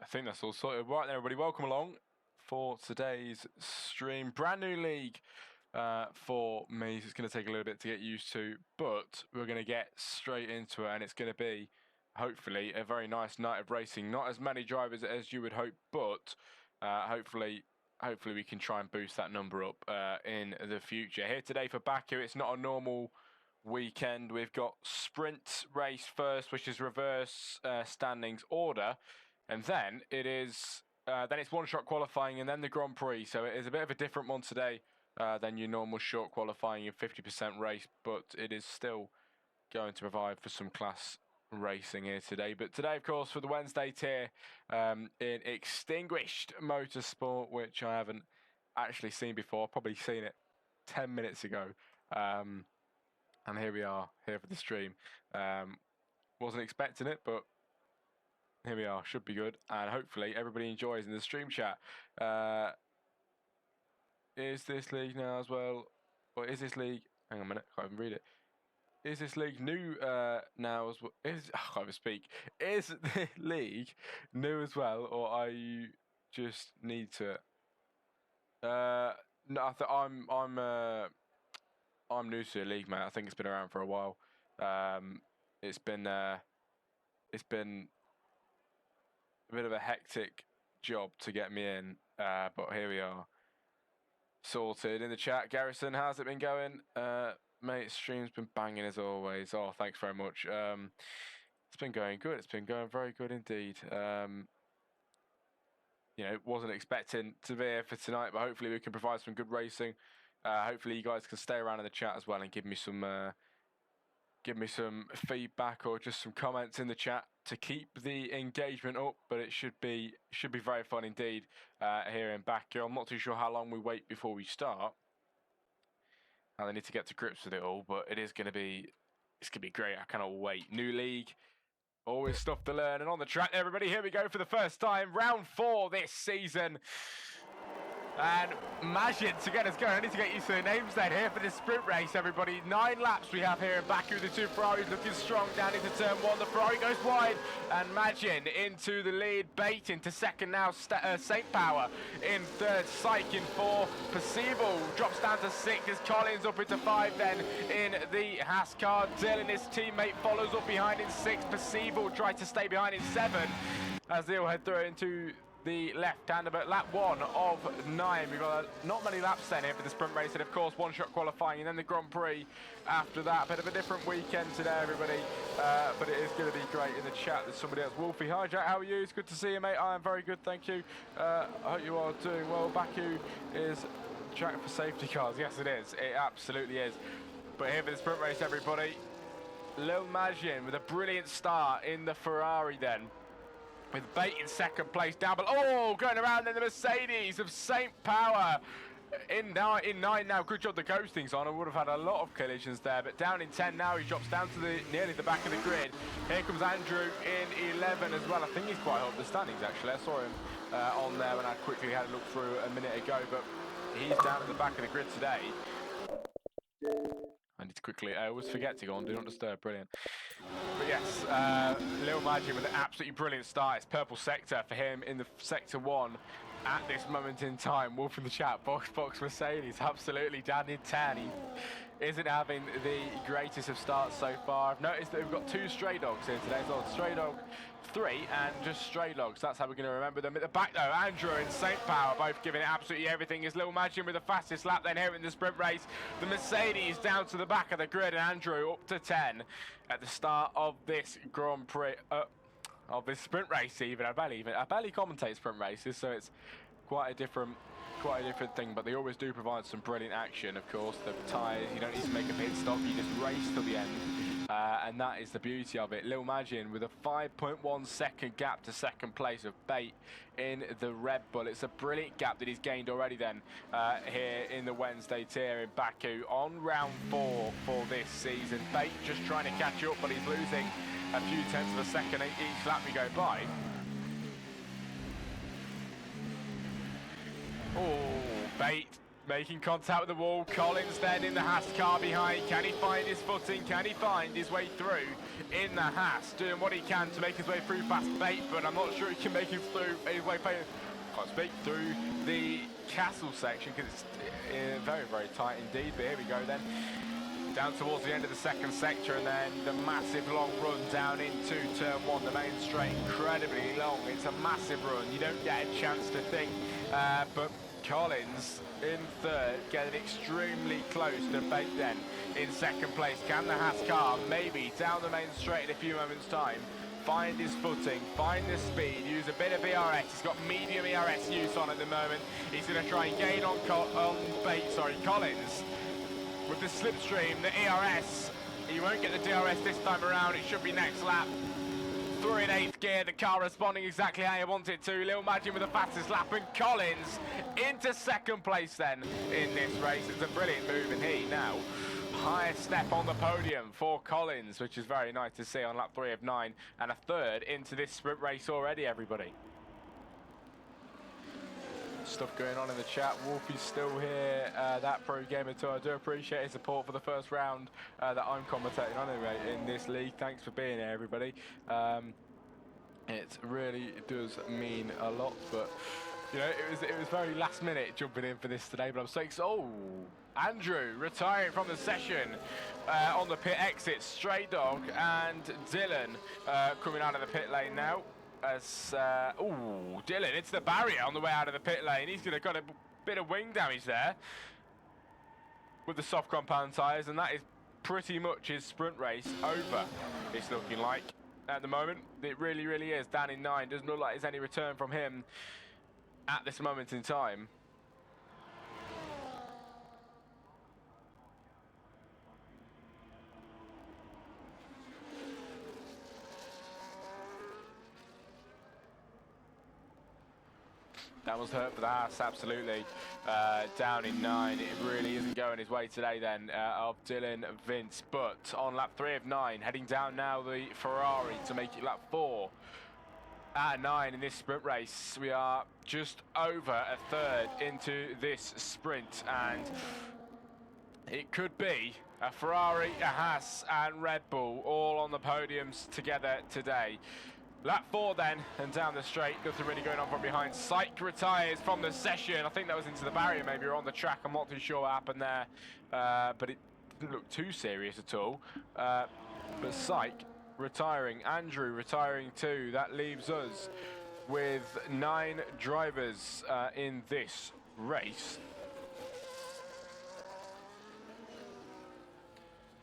I think that's all sorted. Right then, everybody, welcome along for today's stream. Brand new league for me. So it's going to take a little bit to get used to, but we're going to get straight into it, and it's going to be, hopefully, a very nice night of racing. Not as many drivers as you would hope, but hopefully we can try and boost that number up in the future. Here today for Baku, it's not a normal weekend. We've got sprint race first, which is reverse standings order, and then it's one-shot qualifying and then the Grand Prix. So it is a bit of a different one today than your normal short qualifying and 50% race, but it is still going to provide for some class racing here today. But today, of course, for the Wednesday tier in Extinguished Motorsport, which I haven't actually seen before, probably seen it 10 minutes ago. And here we are, here for the stream. Wasn't expecting it, but here we are. Should be good. And hopefully everybody enjoys in the stream chat. Is this league now as well? Or is this league... Hang on a minute, I can't even read it. Is this league new now as well? I can't even speak. Is the league new as well? Or are you just need to... No, I'm new to the league, mate. I think it's been around for a while. It's been a bit of a hectic job to get me in, but here we are, sorted. In the chat, Garrison, how's it been going, mate? Stream's been banging as always. Oh, thanks very much. It's been going good. It's been going very good indeed. Wasn't expecting to be here for tonight, but hopefully we can provide some good racing. Hopefully you guys can stay around in the chat as well and give me some feedback or just some comments in the chat to keep the engagement up. But it should be very fun indeed here in Baku. I'm not too sure how long we wait before we start, and I need to get to grips with it all. But it's gonna be great. I cannot wait. New league, always stuff to learn. And on the track, everybody, here we go for the first time, round 4 this season. And Majid to get us going. I need to get used to the names then here for this sprint race, everybody. 9 laps we have here in Baku. The 2 Ferraris looking strong down into turn 1. The Ferrari goes wide, and Majid into the lead. Bate into second now. Saint Power in third. Syke in 4. Percival drops down to 6 as Collins up into 5 then in the Haas car. Dylan, his teammate, follows up behind in 6. Percival tries to stay behind in 7 as they'll head through into the left-hander, but lap 1 of 9. We've got not many laps then here for the sprint race, and of course one-shot qualifying and then the Grand Prix after that. Bit of a different weekend today, everybody, but it is going to be great. In the chat there's somebody else. Wolfie, hi Jack, how are you? It's good to see you, mate. I am very good, thank you. I hope you are doing well. Baku is track for safety cars. Yes, it is. It absolutely is. But here for the sprint race, everybody, Lil Majin with a brilliant start in the Ferrari then, with Bate in second place down below. Oh, going around in the Mercedes of Saint Power in 9 now. Good job the ghosting's on. I would have had a lot of collisions there, but down in 10 now. He drops down to nearly the back of the grid. Here comes Andrew in 11 as well. I think he's quite up the standings actually. I saw him on there when I quickly had a look through a minute ago, but he's down at the back of the grid today. I need to quickly, I always forget to go on Do Not Disturb, brilliant. But yes, Lil Majid with an absolutely brilliant start. It's purple sector for him in the sector 1 at this moment in time. Wolf in the chat, Box Mercedes, absolutely down in 10. He isn't having the greatest of starts so far. I've noticed that we've got 2 stray dogs here today, so stray dog 3 and just stray dogs. That's how we're going to remember them. At the back though, Andrew and Saint Power both giving it absolutely everything. Is Lil Majid with the fastest lap then here in the sprint race. The Mercedes down to the back of the grid, and Andrew up to 10 at the start of this Grand Prix, of this sprint race even. I barely commentate sprint races, so it's quite a different thing, but they always do provide some brilliant action. Of course, the tyres, you don't need to make a pit stop, you just race till the end. And that is the beauty of it. Lil Majin with a 5.1 second gap to second place of Bate in the Red Bull. It's a brilliant gap that he's gained already then here in the Wednesday tier in Baku on round 4 for this season. Bate just trying to catch up, but he's losing a few tenths of a second each lap we go by. Oh, Bate Making contact with the wall. Collins then in the Haas car behind. Can he find his footing? Can he find his way through in the Haas? Doing what he can to make his way through past Bate, but I'm not sure he can make his way through the castle section because it's very, very tight indeed. But here we go then. Down towards the end of the second sector, and then the massive long run down into turn one, the main straight, incredibly long. It's a massive run. You don't get a chance to think, but Collins in third, getting extremely close to Bate then in second place. Can the Haas car maybe down the main straight in a few moments' time find his footing, find the speed, use a bit of ERS? He's got medium ERS use on at the moment. He's going to try and gain on Collins. With the slipstream, the ERS, he won't get the DRS this time around. It should be next lap. Through in 8th gear, the car responding exactly how you want it to. Lil Magin with the fastest lap, and Collins into second place then in this race. It's a brilliant move, and he now highest step on the podium for Collins, which is very nice to see on lap 3 of 9, and a third into this sprint race already, everybody. Stuff going on in the chat. Wolfie's still here. That pro gamer too. I do appreciate his support for the first round that I'm commentating on anyway in this league. Thanks for being here, everybody. It really does mean a lot. But you know, it was very last minute jumping in for this today. But I'm so excited. Oh, Andrew retiring from the session on the pit exit. Stray Dog and Dylan coming out of the pit lane now. As Dylan, it's the barrier on the way out of the pit lane. He's got a bit of wing damage there with the soft compound tyres, and that is pretty much his sprint race over. It's looking like at the moment. It really, really is. Down in 9. Doesn't look like there's any return from him at this moment in time. That was hurt for the Haas, absolutely. Down in 9, it really isn't going his way today then, of Dylan Vince. But on lap 3 of 9, heading down now the Ferrari to make it lap 4 at 9 in this sprint race. We are just over a third into this sprint, and it could be a Ferrari, a Haas and Red Bull all on the podiums together today. Lap 4 then, and down the straight, nothing really going on from behind. Syke retires from the session. I think that was into the barrier maybe, or on the track. I'm not too sure what happened there, but it didn't look too serious at all. But Syke retiring, Andrew retiring too. That leaves us with 9 drivers in this race.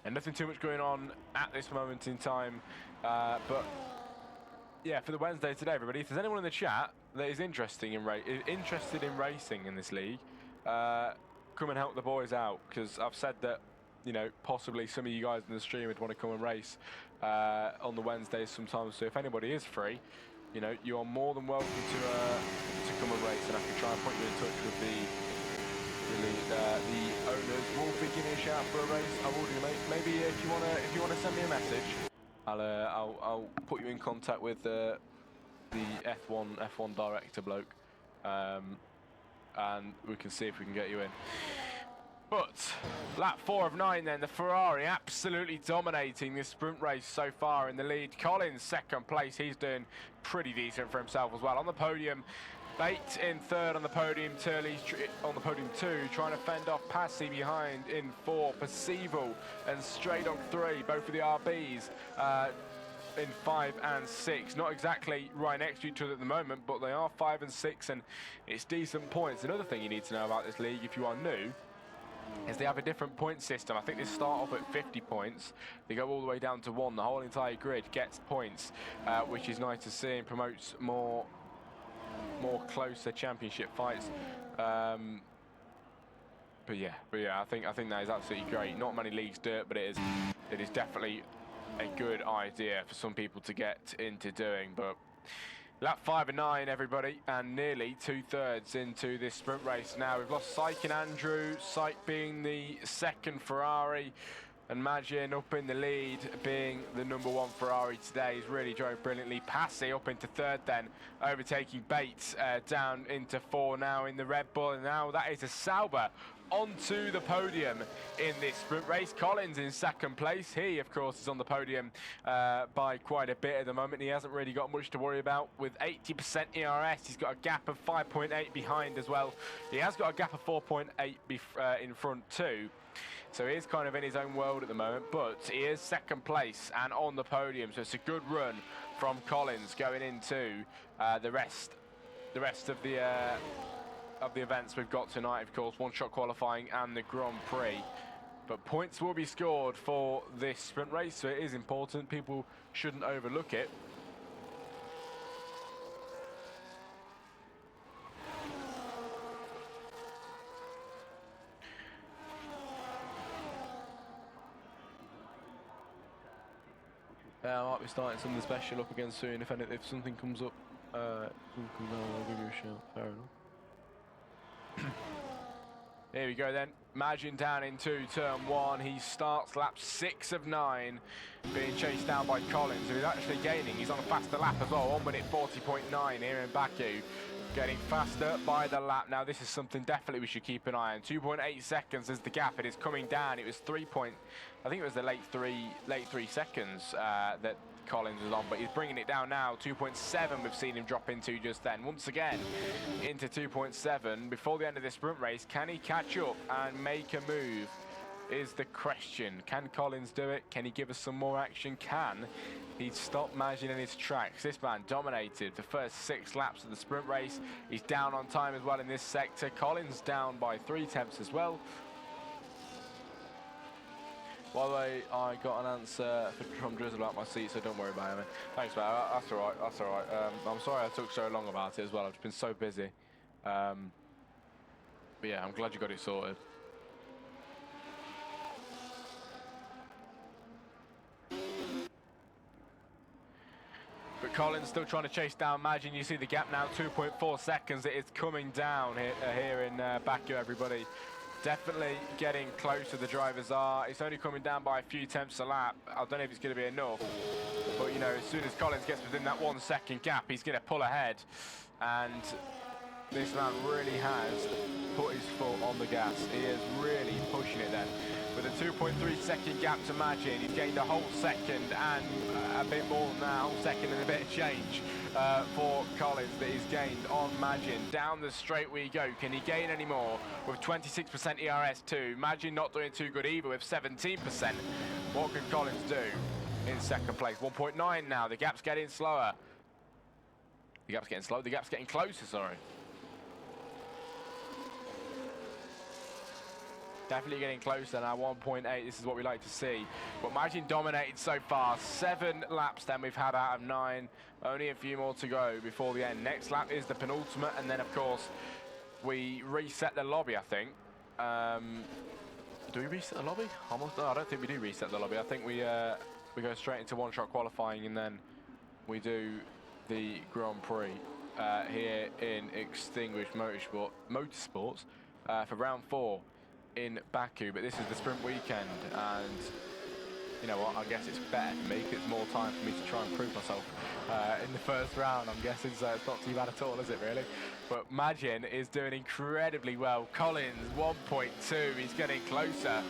And nothing too much going on at this moment in time, but yeah, for the Wednesday today, everybody, if there's anyone in the chat that is interested in racing in this league, come and help the boys out, because I've said that, you know, possibly some of you guys in the stream would want to come and race on the Wednesdays sometimes. So if anybody is free, you know, you are more than welcome to come and race, and I can try and put you in touch with the owners. Wolfie, give me a shout for a race. I will do, mate. Maybe if you wanna send me a message, I'll put you in contact with the F1 director bloke, and we can see if we can get you in. But lap 4 of 9 then, the Ferrari absolutely dominating this sprint race so far in the lead. Collins second place, he's doing pretty decent for himself as well. On the podium, Bate in third on the podium, Turley's on the podium 2, trying to fend off Passy behind in 4, Percival and Stray Dog 3, both of the RBs in 5 and 6. Not exactly right next to each other at the moment, but they are 5 and 6, and it's decent points. Another thing you need to know about this league, if you are new, is they have a different point system. I think they start off at 50 points. They go all the way down to 1. The whole entire grid gets points, which is nice to see and promotes more closer championship fights. But yeah, I think that is absolutely great. Not many leagues do it, but it is definitely a good idea for some people to get into doing. But lap 5 of 9, everybody, and nearly 2/3 into this sprint race now. We've lost Syke and Andrew. Syke being the second Ferrari. And Magin up in the lead, being the #1 Ferrari today. He's really drove brilliantly. Passy up into third then, overtaking Bates down into 4 now in the Red Bull. And now that is a Sauber onto the podium in this sprint race. Collins in second place. He, of course, is on the podium by quite a bit at the moment. He hasn't really got much to worry about. With 80% ERS, he's got a gap of 5.8 behind as well. He has got a gap of 4.8 in front too. So he is kind of in his own world at the moment, but he is second place and on the podium. So it's a good run from Collins going into the rest of the events we've got tonight. Of course, one-shot qualifying and the Grand Prix. But points will be scored for this sprint race, so it is important. People shouldn't overlook it. I might be starting something special up again soon. If something comes up, I'll give you a shout. Fair enough. Here we go then. Magin down into turn 1. He starts lap 6 of 9, being chased down by Collins, who is actually gaining. He's on a faster lap as well, 1 minute 40.9 here in Baku. Getting faster by the lap. Now this is something definitely we should keep an eye on. 2.8 seconds is the gap. It is coming down. It was I think it was the late three seconds that Collins was on, but he's bringing it down now. 2.7 we've seen him drop into just then. Once again into 2.7 before the end of this sprint race. Can he catch up and make a move is the question. Can Collins do it? Can he give us some more action? Can he stop Magin in his tracks? This man dominated the first 6 laps of the sprint race. He's down on time as well in this sector. Collins down by 3/10 as well. By the way, I got an answer from Drizzle about my seat, so don't worry about it. Thanks, mate. That's all right. That's all right. I'm sorry I took so long about it as well. I've just been so busy. But yeah, I'm glad you got it sorted. But Collins still trying to chase down Magin. You see the gap now, 2.4 seconds. It is coming down here in Baku, everybody. Definitely getting closer, the drivers are. It's only coming down by a few tenths a lap. I don't know if it's going to be enough. But, you know, as soon as Collins gets within that 1 second gap, he's going to pull ahead. And this man really has put his foot on the gas. He is really pushing it then. With a 2.3 second gap to Magin, he's gained a whole second and a bit more than that, a whole second and a bit of change for Collins that he's gained on Magin. Down the straight we go. Can he gain any more? With 26% ERS too. Magin not doing too good either with 17%. What can Collins do in second place? 1.9 now. The gap's getting slower. The gap's getting slow. The gap's getting closer, sorry. Definitely getting closer now, 1.8. This is what we like to see. But Magin dominated so far. 7 laps then we've had out of 9. Only a few more to go before the end. Next lap is the penultimate, and then of course we reset the lobby, I think. Do we reset the lobby? Almost. No, I don't think we do reset the lobby. I think we go straight into one-shot qualifying, and then we do the Grand Prix here in Extinguished Motorsports for round 4 in Baku. But this is the sprint weekend, and you know what, I guess it's better for me because it's more time for me to try and prove myself in the first round. I'm guessing, so it's not too bad at all, is it really? But Magin is doing incredibly well. Collins 1.2, he's getting closer.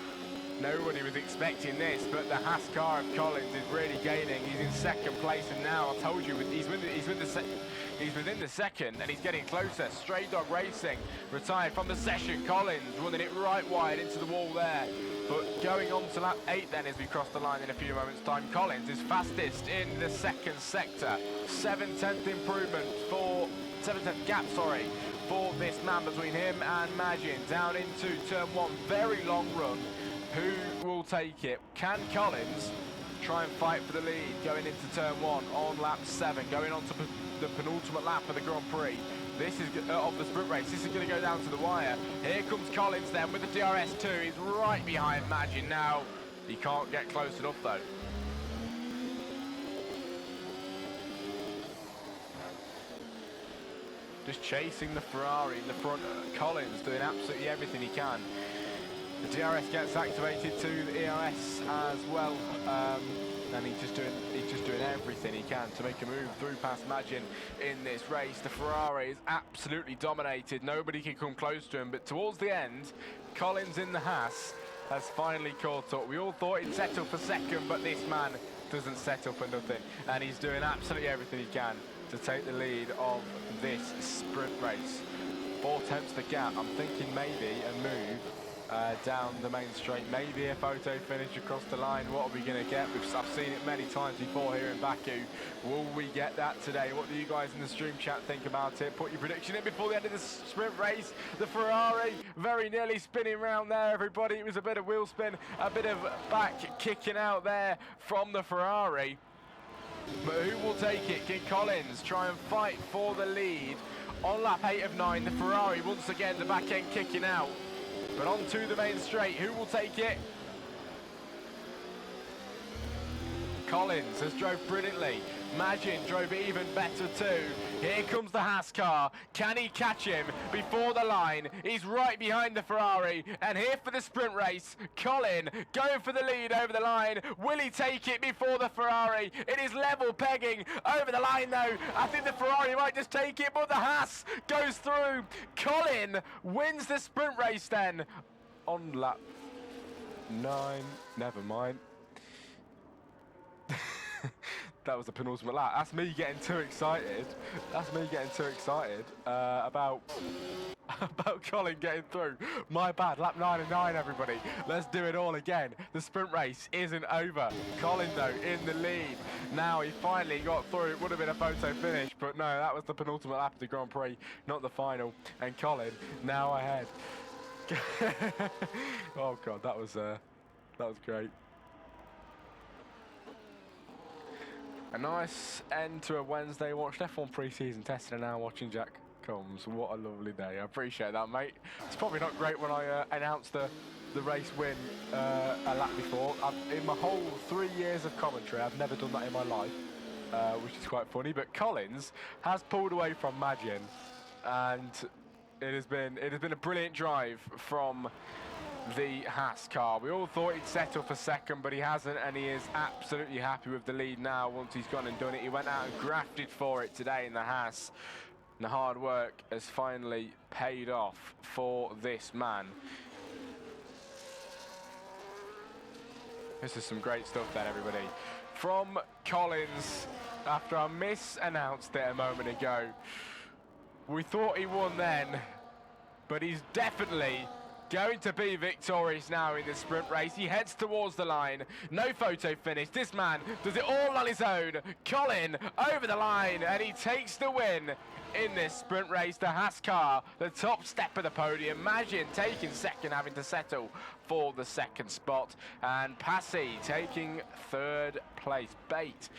Nobody was expecting this, but the Haas car of Collins is really gaining. He's in second place, and now I told you he's within the second, and he's getting closer. Stray Dog Racing retired from the session. Collins running it right wide into the wall there. But going on to lap 8 then as we cross the line in a few moments' time. Collins is fastest in the second sector. 7/10 improvement for 7/10 gap, sorry, for this man between him and Magin. Down into turn 1, very long run. Who will take it? Can Collins try and fight for the lead going into turn 1 on lap 7, going on to the penultimate lap of the Grand Prix? This is of the sprint race. This is going to go down to the wire. Here comes Collins then with the DRS2. He's right behind Magin now. He can't get close enough though. Just chasing the Ferrari in the front. Collins doing absolutely everything he can The DRS gets activated to the ERS as well, and he's just doing everything he can to make a move through past Magin in this race. The Ferrari is absolutely dominated. Nobody can come close to him, but towards the end, Collins in the Haas has finally caught up. We all thought he'd settle for second, but this man doesn't settle for nothing, and he's doing absolutely everything he can to take the lead of this sprint race. 4/10 the gap. I'm thinking maybe a move down the main straight, maybe a photo finish across the line. What are we going to get? I've seen it many times before here in Baku. Will we get that today? What do you guys in the stream chat think about it? Put your prediction in before the end of the sprint race. The Ferrari very nearly spinning round there, everybody. It was a bit of wheel spin, a bit of back kicking out there from the Ferrari. But who will take it? Can Collins try and fight for the lead? On lap 8 of 9, the Ferrari once again, the back end kicking out. But onto the main straight, who will take it? Collins has drove brilliantly. Magin drove even better too. Here comes the Haas car. Can he catch him before the line? He's right behind the Ferrari. And here for the sprint race, Colin going for the lead over the line. Will he take it before the Ferrari? It is level pegging over the line though. I think the Ferrari might just take it, but the Haas goes through. Colin wins the sprint race then on lap 9. Never mind. That was the penultimate lap. That's me getting too excited. That's me getting too excited about Colin getting through. My bad. Lap 9 and 9, everybody. Let's do it all again. The sprint race isn't over. Colin, though, in the lead. Now he finally got through. It would have been a photo finish, but no, that was the penultimate lap of the Grand Prix, not the final. And Colin now ahead. Oh God, that was great. A nice end to a Wednesday. Watched F1 pre-season testing and now watching Jack Combs. What a lovely day. I appreciate that, mate. It's probably not great when I announce the race win a lap before. In my whole 3 years of commentary, I've never done that in my life, which is quite funny. But Collins has pulled away from Magin, and it has been a brilliant drive from the Haas car. We all thought he'd settle for second, but he hasn't, and he is absolutely happy with the lead now once he's gone and done it. He went out and grafted for it today in the Haas, and the hard work has finally paid off for this man. This is some great stuff then, everybody. From Collins, after I misannounced it a moment ago, we thought he won then, but he's definitely going to be victorious now in this sprint race. He heads towards the line. No photo finish. This man does it all on his own. Colin over the line, and he takes the win in this sprint race. The Haas car, the top step of the podium. Magin taking second, having to settle for the second spot. And Passy taking third place. Bate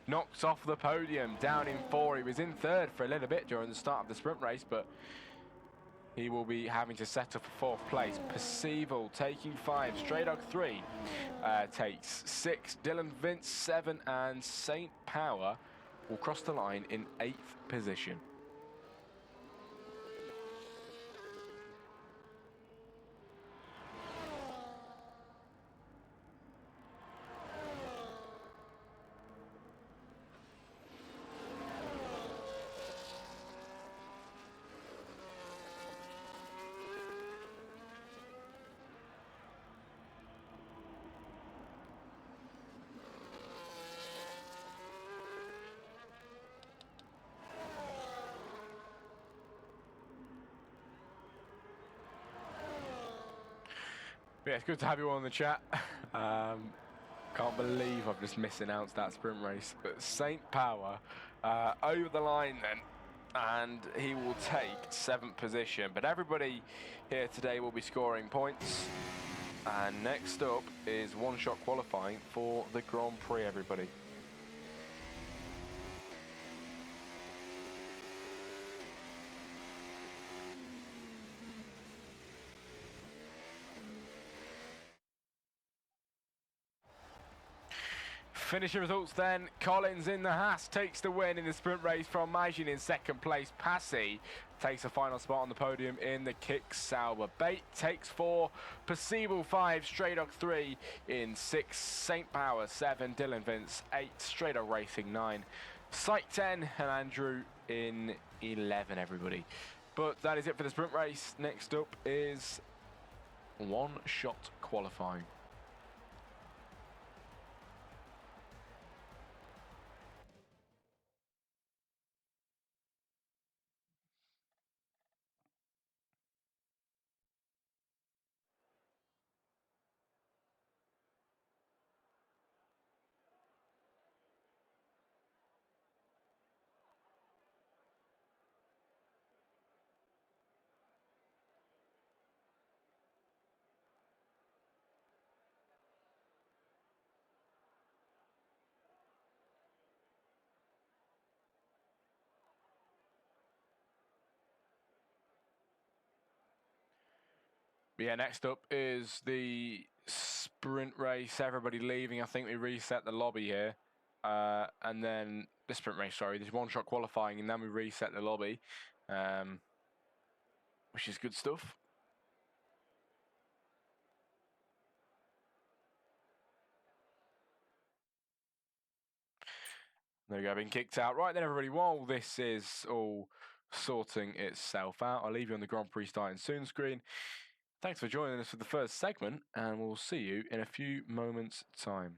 knocks off the podium, down in 4. He was in third for a little bit during the start of the sprint race, but he will be having to settle for 4th place. Percival taking 5. Stray Dog 3 takes 6. Dylan Vince 7. And Saint Power will cross the line in 8th position. Yeah, it's good to have you all in the chat. Can't believe I've just misannounced that sprint race. But Saint Power over the line then, and he will take 7th position. But everybody here today will be scoring points. And next up is one-shot qualifying for the Grand Prix, everybody. Finishing results then, Collins in the Haas takes the win in the sprint race from Majin in second place. Passy takes a final spot on the podium in the Kick Sauber. Bate takes 4, Perceivable 5, Stray Dog 3 in 6, St. Power 7, Dylan Vince 8, Stray Dog Racing 9, Site 10 and Andrew in 11, everybody. But that is it for the sprint race. Next up is one-shot qualifying. Yeah, next up is the sprint race. Everybody leaving. I think we reset the lobby here. And then the sprint race, sorry. There's one-shot qualifying, and then we reset the lobby, which is good stuff. There we go, being kicked out. Right then, everybody, while this is all sorting itself out, I'll leave you on the Grand Prix starting soon screen. Thanks for joining us for the first segment, and we'll see you in a few moments' time.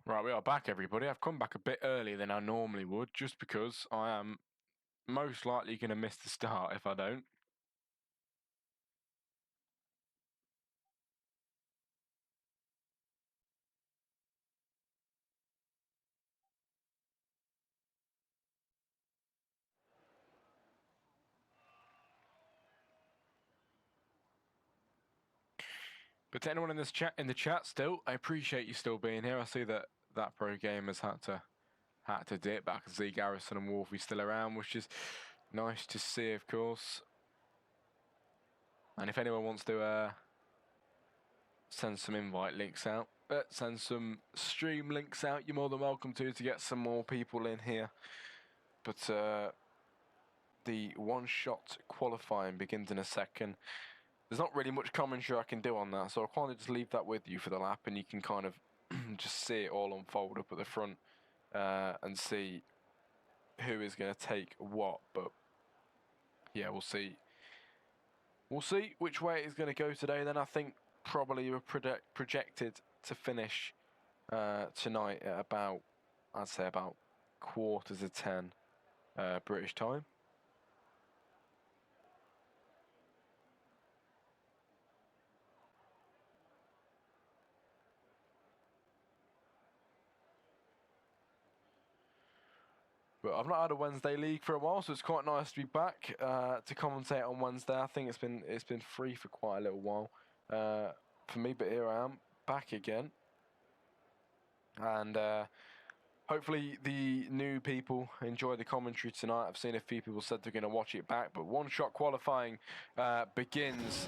Right, we are back, everybody. I've come back a bit earlier than I normally would, just because I am most likely going to miss the start if I don't. But to anyone in the chat still, I appreciate you still being here. I see that pro game has had to dip, but I can see Garrison and Wolfie still around, which is nice to see, of course. And if anyone wants to send some invite links out, send some stream links out, you're more than welcome to get some more people in here. But the one-shot qualifying begins in a second. There's not really much commentary I can do on that, so I'll kind of just leave that with you for the lap, and you can kind of just see it all unfold up at the front and see who is going to take what. But yeah, we'll see. We'll see which way it's going to go today. Then I think probably we're projected to finish tonight at about, I'd say about 9:45 British time. But I've not had a Wednesday league for a while, so it's quite nice to be back to commentate on Wednesday. I think it's been free for quite a little while for me, but here I am back again, and hopefully the new people enjoy the commentary tonight. I've seen a few people said they're going to watch it back, but one-shot qualifying begins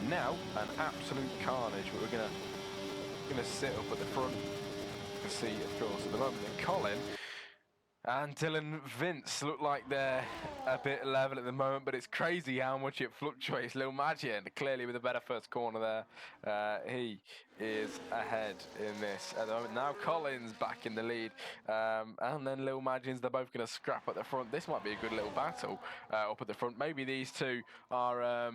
now. An absolute carnage, but we're gonna sit up at the front to see, of course, at the moment that Colin and Dylan Vince look like they're a bit level at the moment, but it's crazy how much it fluctuates. Lil Magian, clearly with a better first corner there. He is ahead in this at the moment. Now Colin's back in the lead. And then Lil Magians, they're both going to scrap at the front. This might be a good little battle up at the front. Maybe these two are...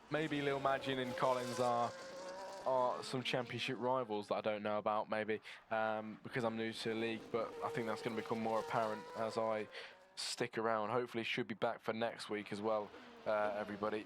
maybe Lil Magian and Collins are some championship rivals that I don't know about, maybe because I'm new to the league, but I think that's going to become more apparent as I stick around. Hopefully should be back for next week as well, everybody.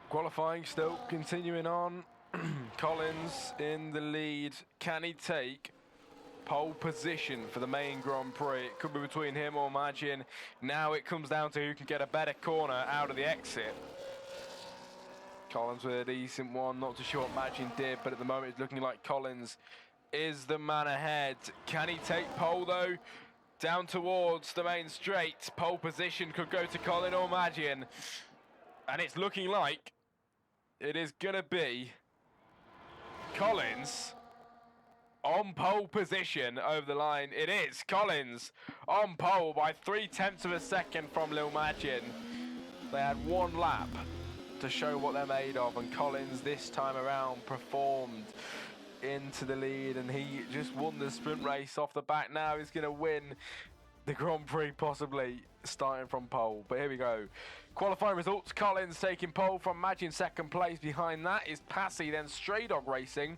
Qualifying still continuing on. Collins in the lead. Can he take pole position for the main Grand Prix? It could be between him or Magian. Now it comes down to who can get a better corner out of the exit. Collins with a decent one. Not too sure what Magian did, but at the moment it's looking like Collins is the man ahead. Can he take pole though? Down towards the main straight. Pole position could go to Colin or Magian. And it's looking like it is going to be Collins on pole position over the line. It is Collins on pole by 0.3 of a second from Lil Magian. They had one lap to show what they're made of, and Collins this time around performed into the lead, and he just won the sprint race off the back. Now he's going to win the Grand Prix, possibly starting from pole. But here we go. Qualifying results: Collins taking pole from Magian second place. Behind that is Passy, then Stray Dog Racing,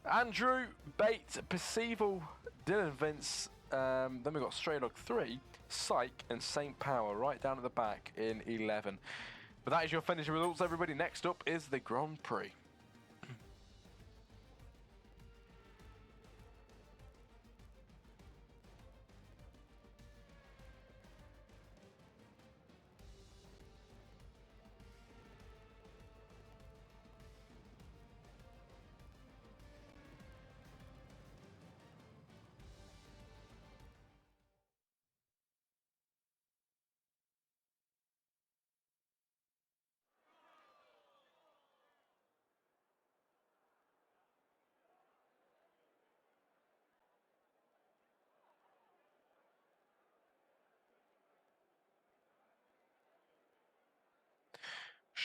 Andrew, Bate, Percival, Dylan Vince. Then we've got Stray Dog 3, Psych, and Saint Power right down at the back in 11. But that is your finishing results, everybody. Next up is the Grand Prix.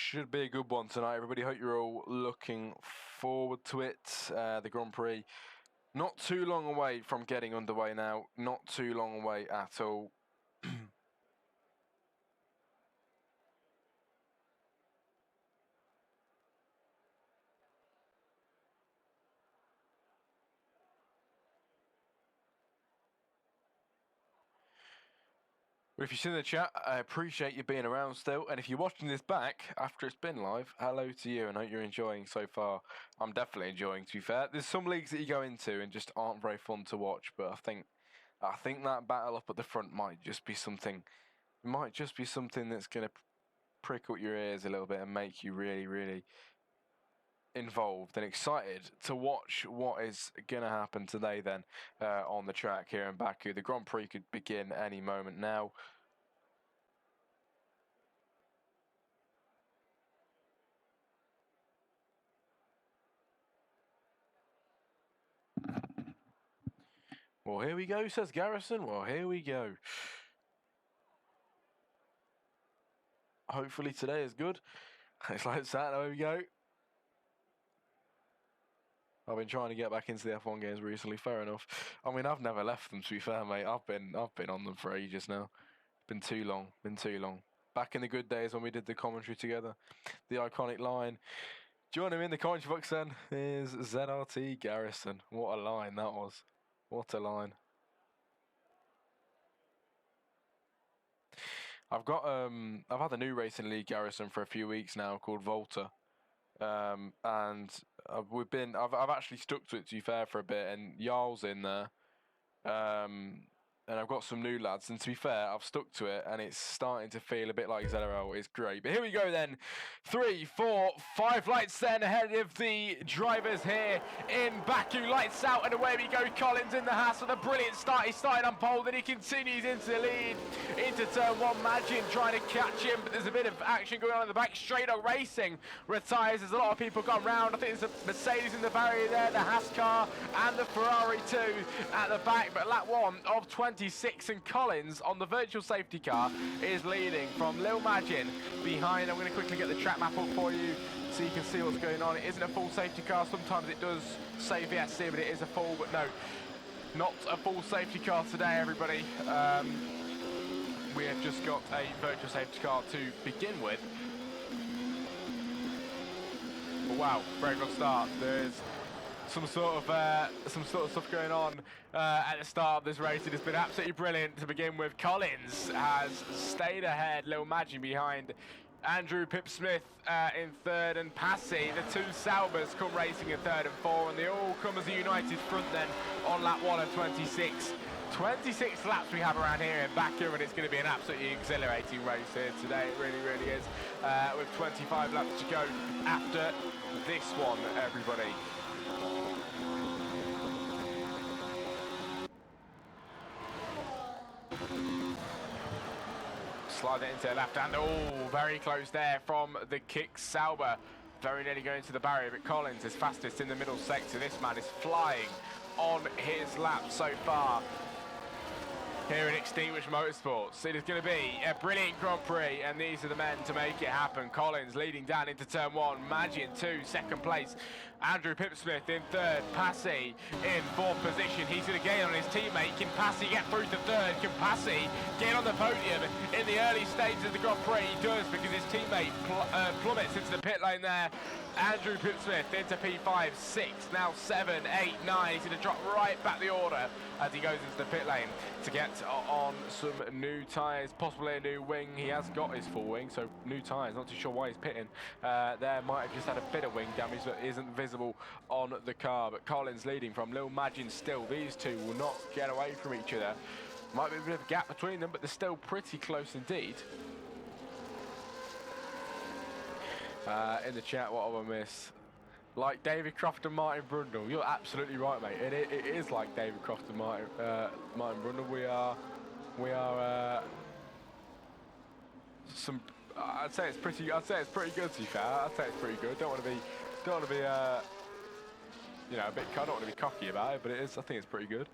should be a good one tonight, everybody. Hope you're all looking forward to it. The Grand Prix not too long away from getting underway now. Not too long away at all. But if you've seen the chat, I appreciate you being around still. And if you're watching this back after it's been live, hello to you and hope you're enjoying so far. I'm definitely enjoying, to be fair. There's some leagues that you go into and just aren't very fun to watch, but I think that battle up at the front might just be something that's going to prick up your ears a little bit and make you really, really involved and excited to watch what is going to happen today then on the track here in Baku. The Grand Prix could begin any moment now. Well, here we go, says Garrison. Well, here we go. Hopefully today is good. It's like that. There we go. I've been trying to get back into the F1 games recently. Fair enough. I mean, I've never left them, to be fair, mate. I've been on them for ages now. Been too long. Back in the good days when we did the commentary together, the iconic line. Joining me in the commentary box then is ZRT Garrison. What a line that was. What a line. I've had a new racing league, Garrison, for a few weeks now called Volta. And I've actually stuck to it, to be fair, for a bit, and Jarl's in there. And I've got some new lads, and to be fair, I've stuck to it, and it's starting to feel a bit like ZRL. It's great. But here we go then. 3, 4, 5 lights then ahead of the drivers here in Baku. Lights out, and away we go. Collins in the Haas with a brilliant start. He started on pole, then he continues into the lead. Into turn 1, Magin trying to catch him, but there's a bit of action going on in the back. Straight up Racing retires. There's a lot of people gone round. I think there's a Mercedes in the barrier there, the Haas car, and the Ferrari too at the back. But lap 1 of 26, and Collins on the virtual safety car is leading from Lil Magin behind. I'm going to quickly get the track map up for you so you can see what's going on. It isn't a full safety car. Sometimes it does say VSC, but it is a full, but no, not a full safety car today, everybody. We have just got a virtual safety car to begin with. But wow, very good start. There's some sort of stuff going on at the start of this race. It has been absolutely brilliant to begin with. Collins has stayed ahead, Lil Magin behind. Andrew Pip-Smith in third, and Passy, the two Saubers, come racing in third and 4, and they all come as a united front then on lap 1 of 26. 26 laps we have around here in Baku, and it's going to be an absolutely exhilarating race here today. It really, really is. With 25 laps to go after this one, everybody. Slide it into the left hand. Oh, very close there from the kick Sauber. Very nearly going to the barrier, but Collins is fastest in the middle sector. This man is flying on his lap so far here in Extinguished Motorsports. It is going to be a brilliant Grand Prix, and these are the men to make it happen. Collins leading down into turn 1. Magin 2, second place. Andrew Pip-Smith in third. Passy in 4th position. He's going to gain on his teammate. Can Passy get through to third? Can Passy get on the podium in the early stages of the Grand Prix? He does, because his teammate plummets into the pit lane there. Andrew Pip-Smith into P5, 6, now 7, 8, 9. He's going to drop right back the order as he goes into the pit lane to get on some new tyres, possibly a new wing. He has got his full wing, so new tyres. Not too sure why he's pitting. There might have just had a bit of wing damage that isn't visible on the car. But Collins leading from Lil Magin still. These two will not get away from each other. Might be a bit of a gap between them, but they're still pretty close indeed. In the chat, what have I missed? Like David Croft and Martin Brundle. You're absolutely right, mate. It is like David Croft and Martin Brundle. We are some. I'd say it's pretty good. To be fair, I'd say it's pretty good. Don't want to be, you know, a bit. I don't want to be cocky about it, but it is. I think it's pretty good.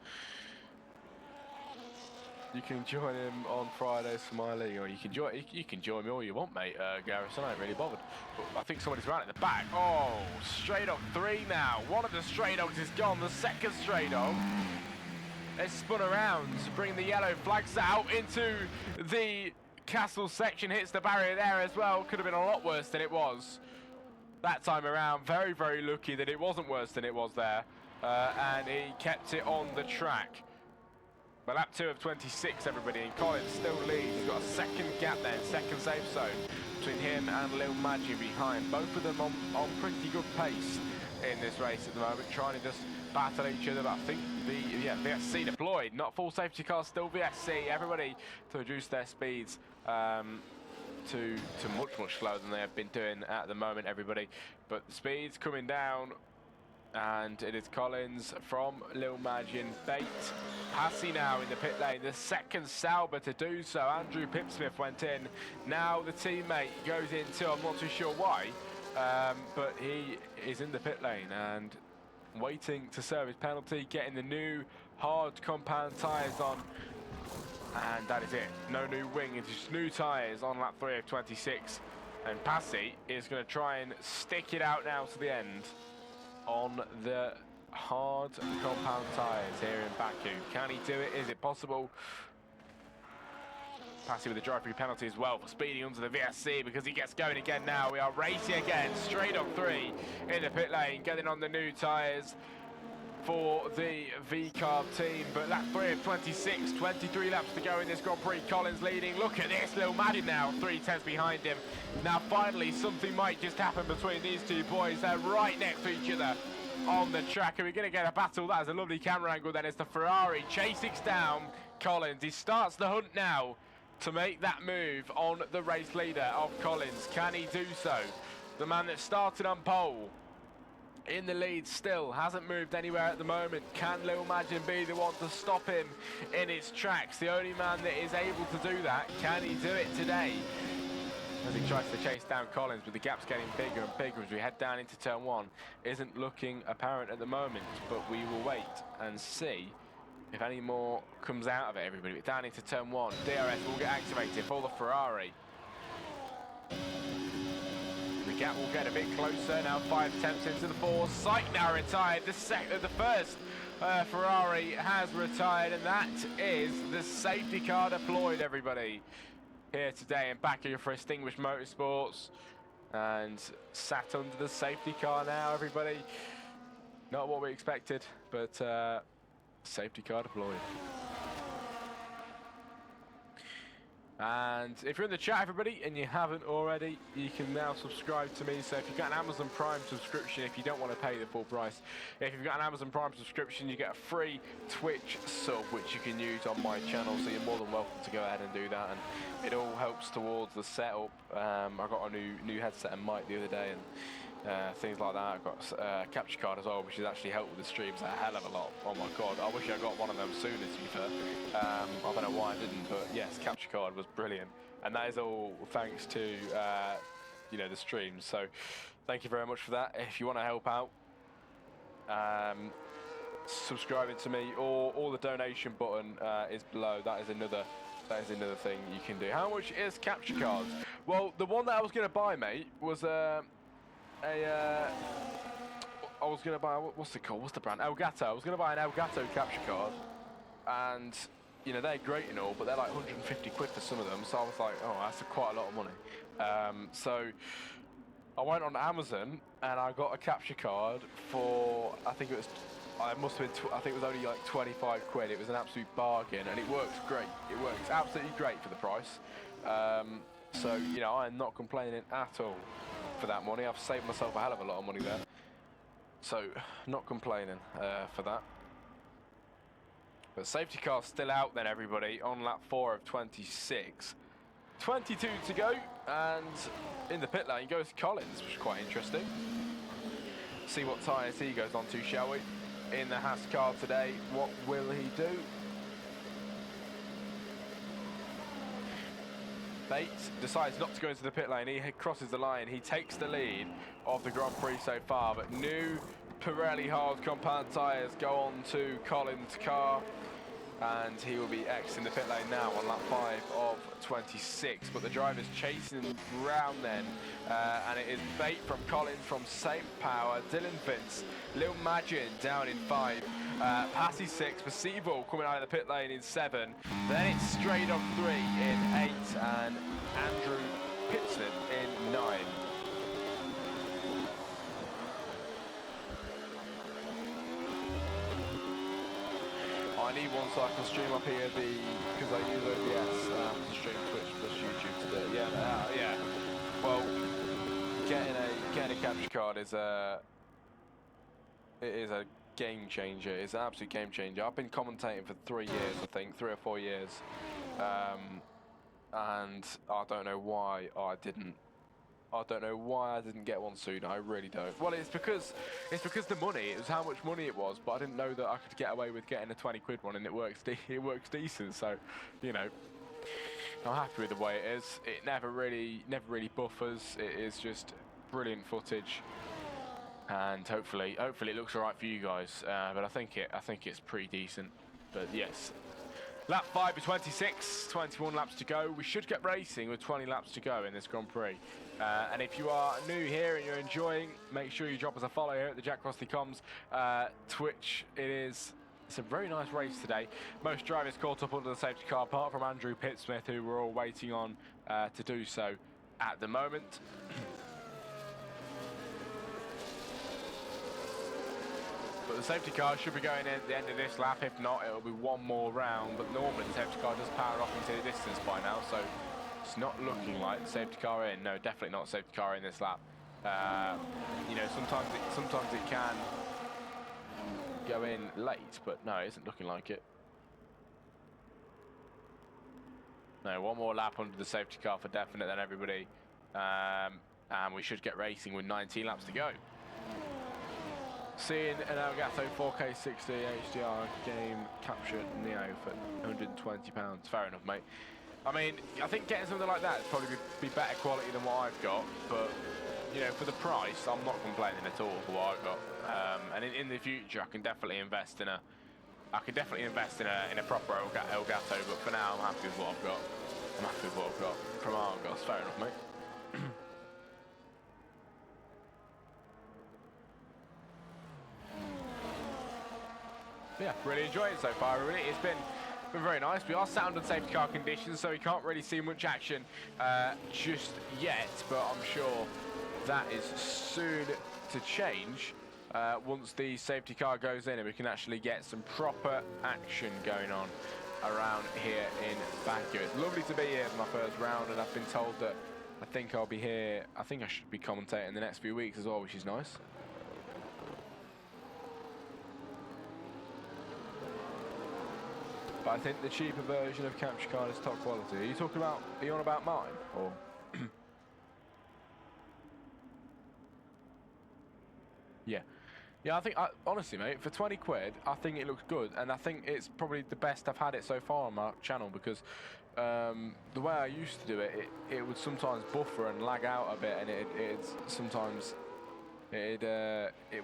You can join him on Friday, Smiley, or you can join me all you want, mate. Garrison, I ain't really bothered. But I think somebody's right at the back. Oh, straight dog 3 now. One of the stray dogs is gone. The second stray dog has spun around to bring the yellow flags out into the castle section. Hits the barrier there as well. Could have been a lot worse than it was that time around. Very, very lucky that it wasn't worse than it was there. And he kept it on the track. But lap 2 of 26, everybody, and Collins still leads. He's got a second gap there, second safe zone between him and Lil Maggi behind. Both of them on pretty good pace in this race at the moment, trying to just battle each other. But I think VSC deployed, not full safety car, still VSC. Everybody to reduce their speeds to much slower than they have been doing at the moment, everybody. But the speed's coming down. And it is Collins from Lil Maggi and Bate. Passy now in the pit lane, the second Sauber to do so. Andrew Pipsmith went in. Now the teammate goes in too. I'm not too sure why, but he is in the pit lane and waiting to serve his penalty, getting the new hard compound tyres on. And that is it. No new wing, it's just new tyres on lap 3 of 26. And Passy is going to try and stick it out now to the end on the hard compound tyres here in Baku. Can he do it? Is it possible? Passy with a drive-through penalty as well for speeding onto the VSC because he gets going again now. We are racing again, straight on 3 in the pit lane, getting on the new tyres for the V-Carb team. But lap 3 of 26, 23 laps to go in this Grand Prix. Collins leading. Look at this, Lil Maggi now, 3 tenths behind him. Now finally something might just happen between these two boys. They're right next to each other on the track. Are we going to get a battle? That is a lovely camera angle then. It's the Ferrari chasing down Collins. He starts the hunt now to make that move on the race leader of Collins. Can he do so? The man that started on pole in the lead still hasn't moved anywhere at the moment. Can Lil Maggi be the one to stop him in his tracks? The only man that is able to do that. Can he do it today? As he tries to chase down Collins, but the gap's getting bigger and bigger as we head down into turn 1. Isn't looking apparent at the moment, but we will wait and see if any more comes out of it, everybody. But down into turn 1, DRS will get activated for the Ferrari. The gap will get a bit closer now. 5 tenths into the 4. Syke now retired. The first Ferrari has retired, and that is the safety car deployed, everybody. Here today in Baku for Extinguished Motorsports, and sat under the safety car now, everybody. Not what we expected, but safety car deployed. And if you're in the chat, everybody, and you haven't already, you can now subscribe to me. So if you've got an Amazon Prime subscription, if you don't want to pay the full price, if you've got an Amazon Prime subscription, you get a free Twitch sub, which you can use on my channel. So you're more than welcome to go ahead and do that. And it all helps towards the setup. I got a new headset and mic the other day, and things like that. I've got a capture card as well, which has actually helped with the streams a hell of a lot. Oh my god, I wish I got one of them sooner, to be fair. I don't know why I didn't, but yes, capture card was brilliant, and that is all thanks to you know, the streams. So thank you very much for that. If you want to help out, subscribing to me, or the donation button is below. That is another thing you can do. How much is capture cards? Well, the one that I was going to buy, mate, was I was going to buy, what's it called? What's the brand? Elgato. I was going to buy an Elgato capture card, and you know, they're great and all, but they're like 150 quid for some of them. So I was like, oh, that's quite a lot of money. So I went on Amazon and I got a capture card for, I think it was, I must have been, I think it was only like 25 quid. It was an absolute bargain, and it works great. It works absolutely great for the price. So, you know, I'm not complaining at all for that money. I've saved myself a hell of a lot of money there. So, not complaining for that. But safety car's still out then, everybody, on lap 4 of 26. 22 to go, and in the pit lane goes Collins, which is quite interesting. See what tyres he goes on to, shall we? In the Haas car today, what will he do? Bates decides not to go into the pit lane. He crosses the line. He takes the lead of the Grand Prix so far, but new Pirelli hard compound tyres go on to Collins' car. and he will be exiting the pit lane now on lap 5 of 26. But the driver's chasing him round then, and it is bait from Collins from St. Power, Dylan Vince, Lil Magin down in 5, Passy 6, Percival coming out of the pit lane in 7, then it's straight on 3 in 8, and Andrew Pitson in 9. I need one so I can stream up here because I use OBS to stream Twitch plus YouTube to do it. Yeah. Well, getting a capture card is a game changer. It's an absolute game changer. I've been commentating for 3 years, I think, 3 or 4 years, and I don't know why I didn't get one sooner. I really don't. Well, it's because the money. It was how much money it was, but I didn't know that I could get away with getting a 20 quid one, and it works decent. So, you know, I'm happy with the way it is. It never really buffers. It is just brilliant footage, and hopefully it looks alright for you guys. But I think it's pretty decent. But yes. Lap 5 is 26, 21 laps to go. We should get racing with 20 laps to go in this Grand Prix. And if you are new here and you're enjoying, make sure you drop us a follow here at the Jack Crossley Comms Twitch. It's a very nice race today. Most drivers caught up under the safety car, apart from Andrew Pittsmith, who we're all waiting on to do so at the moment. But the safety car should be going in at the end of this lap. If not, it'll be one more round. But normally the safety car does power off into the distance by now, so it's not looking like the safety car in. No, definitely not safety car in this lap. You know, sometimes it can go in late, but no, it isn't looking like it. No, one more lap under the safety car for definite then, everybody. And we should get racing with 19 laps to go. Seeing an Elgato 4K 60 HDR game captured Neo for £120. Fair enough, mate. I mean, I think getting something like that would probably be better quality than what I've got, but you know, for the price, I'm not complaining at all for what I've got. And in the future, I can definitely invest in a proper Elgato. But for now, I'm happy with what I've got. I'm happy with what I've got from Argos. Fair enough, mate. Yeah, really enjoying it so far, really. It's been very nice. We are sound and safety car conditions, so we can't really see much action just yet, but I'm sure that is soon to change once the safety car goes in and we can actually get some proper action going on around here in Baku. It's lovely to be here for my first round, and I've been told that I think I'll be here. I think I should be commentating the next few weeks as well, which is nice. But I think the cheaper version of capture card is top quality. Are you on about mine? Or yeah. Yeah, I think, honestly, mate, for 20 quid, I think it looks good. And I think it's probably the best I've had it so far on my channel, because the way I used to do it, it would sometimes buffer and lag out a bit, and it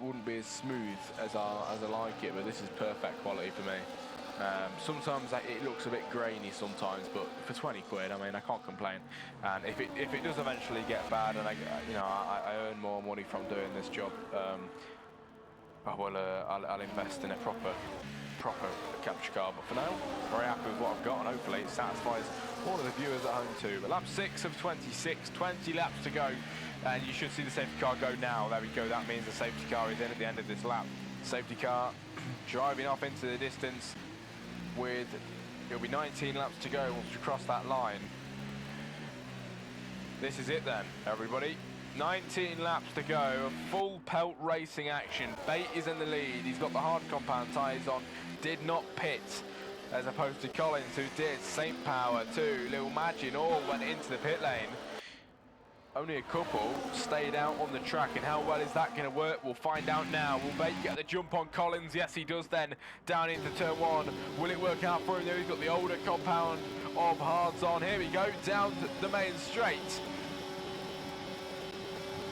wouldn't be as smooth as I like it. But this is perfect quality for me. Sometimes it looks a bit grainy sometimes, but for 20 quid, I mean, I can't complain. And if it does eventually get bad, and I earn more money from doing this job, I'll invest in a proper capture card. But for now, very happy with what I've got, and hopefully it satisfies all of the viewers at home too. But lap 6 of 26, 20 laps to go, and you should see the safety car go now. There we go. That means the safety car is in at the end of this lap. Safety car driving off into the distance. It'll be 19 laps to go once we cross that line. This is it then, everybody. 19 laps to go, full pelt racing action. Bate is in the lead. He's got the hard compound tyres on. Did not pit, as opposed to Collins, who did. St. Power too. Lil Magin all went into the pit lane. Only a couple stayed out on the track, and how well is that going to work? We'll find out now. Will Bate get the jump on Collins? Yes, he does then, down into turn 1. Will it work out for him? He's got the older compound of hards on. Here we go, down the main straight.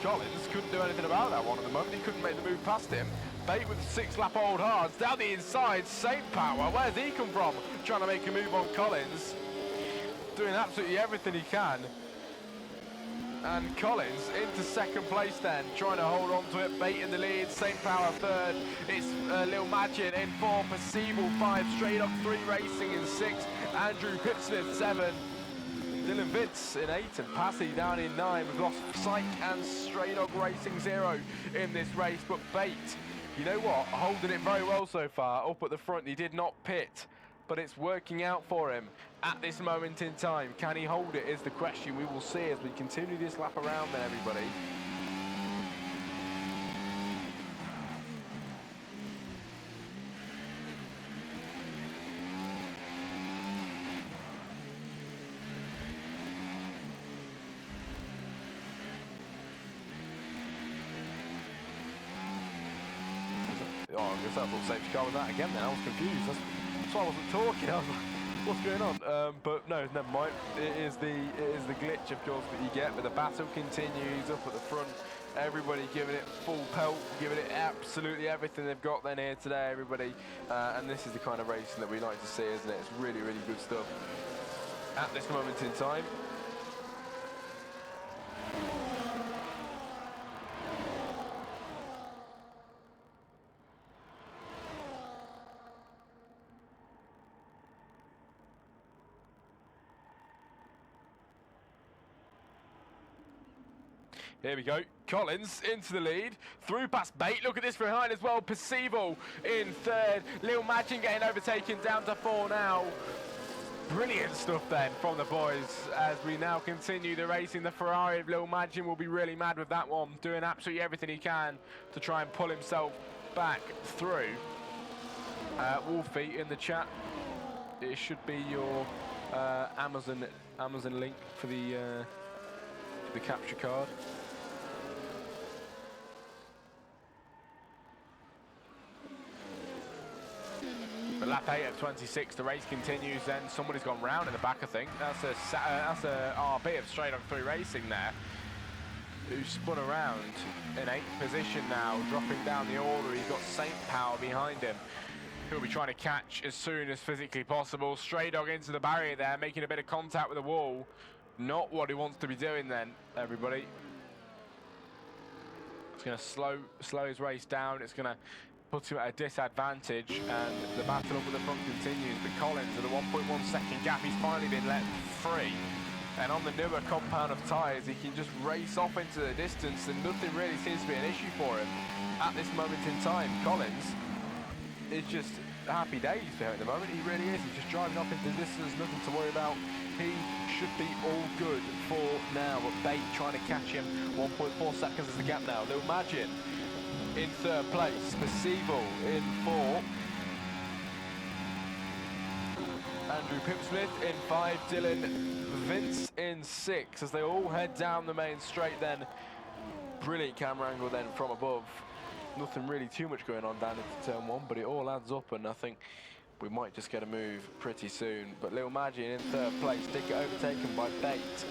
Collins couldn't do anything about that one at the moment. He couldn't make the move past him. Bate with 6-lap-old hards. Down the inside, Saint Power. Where's he come from? Trying to make a move on Collins. Doing absolutely everything he can. And Collins into second place then, trying to hold on to it. Bate in the lead, Saint Power third. It's Lil Magin in 4, Perceval 5, Stray Dog 3 Racing in 6, Andrew Pipsmith 7, Dylan Vince in 8, and Passy down in 9. We've lost Psych and Stray Dog Racing 0 in this race, but Bate, you know what, holding it very well so far. Up at the front, he did not pit, but it's working out for him at this moment in time. Can he hold it is the question. We will see as we continue this lap around then, everybody. Oh, I guess that little safety car was that again then. I was confused. That's why I wasn't talking. I was like, what's going on? But no, never mind. It is the glitch, of course, that you get. But the battle continues up at the front. Everybody giving it full pelt, giving it absolutely everything they've got then here today, everybody. And this is the kind of racing that we like to see, isn't it? It's really, really good stuff at this moment in time. Here we go, Collins into the lead, through past Bate, look at this behind as well, Perceval in third, Lil Magin getting overtaken down to 4 now. Brilliant stuff then from the boys as we now continue the racing. The Ferrari of Lil Magin will be really mad with that one, doing absolutely everything he can to try and pull himself back through. Wolfie in the chat, it should be your Amazon link for the capture card. But lap 8 of 26, the race continues then. Somebody's gone round in the back, I think. That's a RB of Stray Dog 3 Racing there, who spun around in 8th position now, dropping down the order. He's got Saint Power behind him, who'll be trying to catch as soon as physically possible. Stray Dog into the barrier there, making a bit of contact with the wall. Not what he wants to be doing then, everybody. It's going to slow his race down. It's going to put him at a disadvantage, and the battle up at the front continues. But Collins at a 1.1 second gap, he's finally been let free. And on the newer compound of tyres, he can just race off into the distance, and nothing really seems to be an issue for him at this moment in time. Collins is just happy days for him at the moment. He really is. He's just driving off into the distance, nothing to worry about. He should be all good for now. But Bate trying to catch him. 1.4 seconds is the gap now. Lil Magin in third place. Perceval in 4. Andrew Pipsmith in 5. Dylan Vince in 6. As they all head down the main straight then. Brilliant camera angle then from above. Nothing really too much going on down into turn 1, but it all adds up, and I think we might just get a move pretty soon. But Lil Magin in third place did get overtaken by Bate.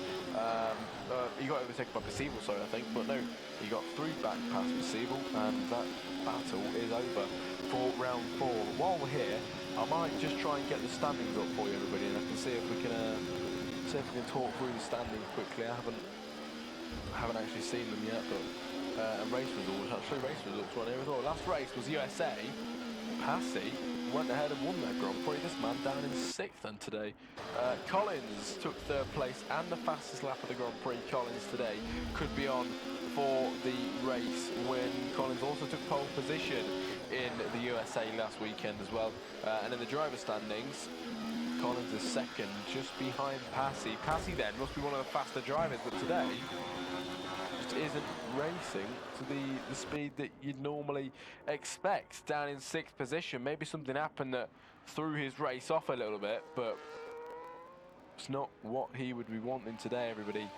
He got overtaken by Perceval, sorry, I think, but no, he got through back past Perceval, and that battle is over for round 4. While we're here, I might just try and get the standings up for you, everybody, and I can see if we can talk through the standings quickly. I haven't actually seen them yet, but and race results, actually race results right here as well. Last race was USA. Passy went ahead and won that Grand Prix. This man down in 6th then today. Collins took third place and the fastest lap of the Grand Prix. Collins today could be on for the race when Collins also took pole position in the USA last weekend as well. And in the driver standings, Collins is second, just behind Passy. Passy then must be one of the faster drivers, but today just isn't racing to the speed that you'd normally expect. Down in 6th position, maybe something happened that threw his race off a little bit, but it's not what he would be wanting today, everybody,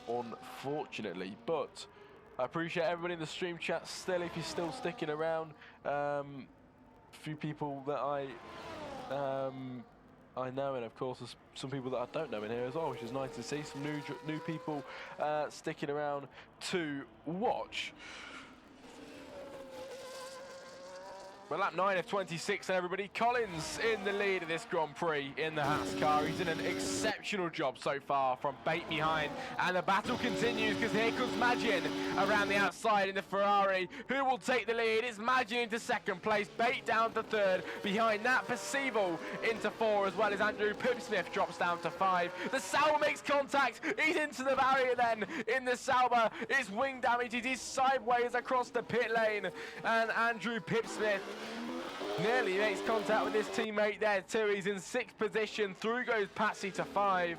unfortunately. But I appreciate everybody in the stream chat still, if you're still sticking around. A few people that I know, and of course there's some people that I don't know in here as well, which is nice to see. Some new people sticking around to watch. Well, lap 9 of 26, everybody. Collins in the lead of this Grand Prix in the Haas car. He's done an exceptional job so far from bait behind. And the battle continues because here comes Magin around the outside in the Ferrari. Who will take the lead? It's Magin into second place, Bate down to third. Behind that, Percival into 4, as well as Andrew Pipsmith drops down to 5. The Sauber makes contact. He's into the barrier then in the Sauber. It's wing damage. It is sideways across the pit lane. And Andrew Pipsmith nearly makes contact with his teammate there too. He's in 6th position. Through goes Patsy to 5.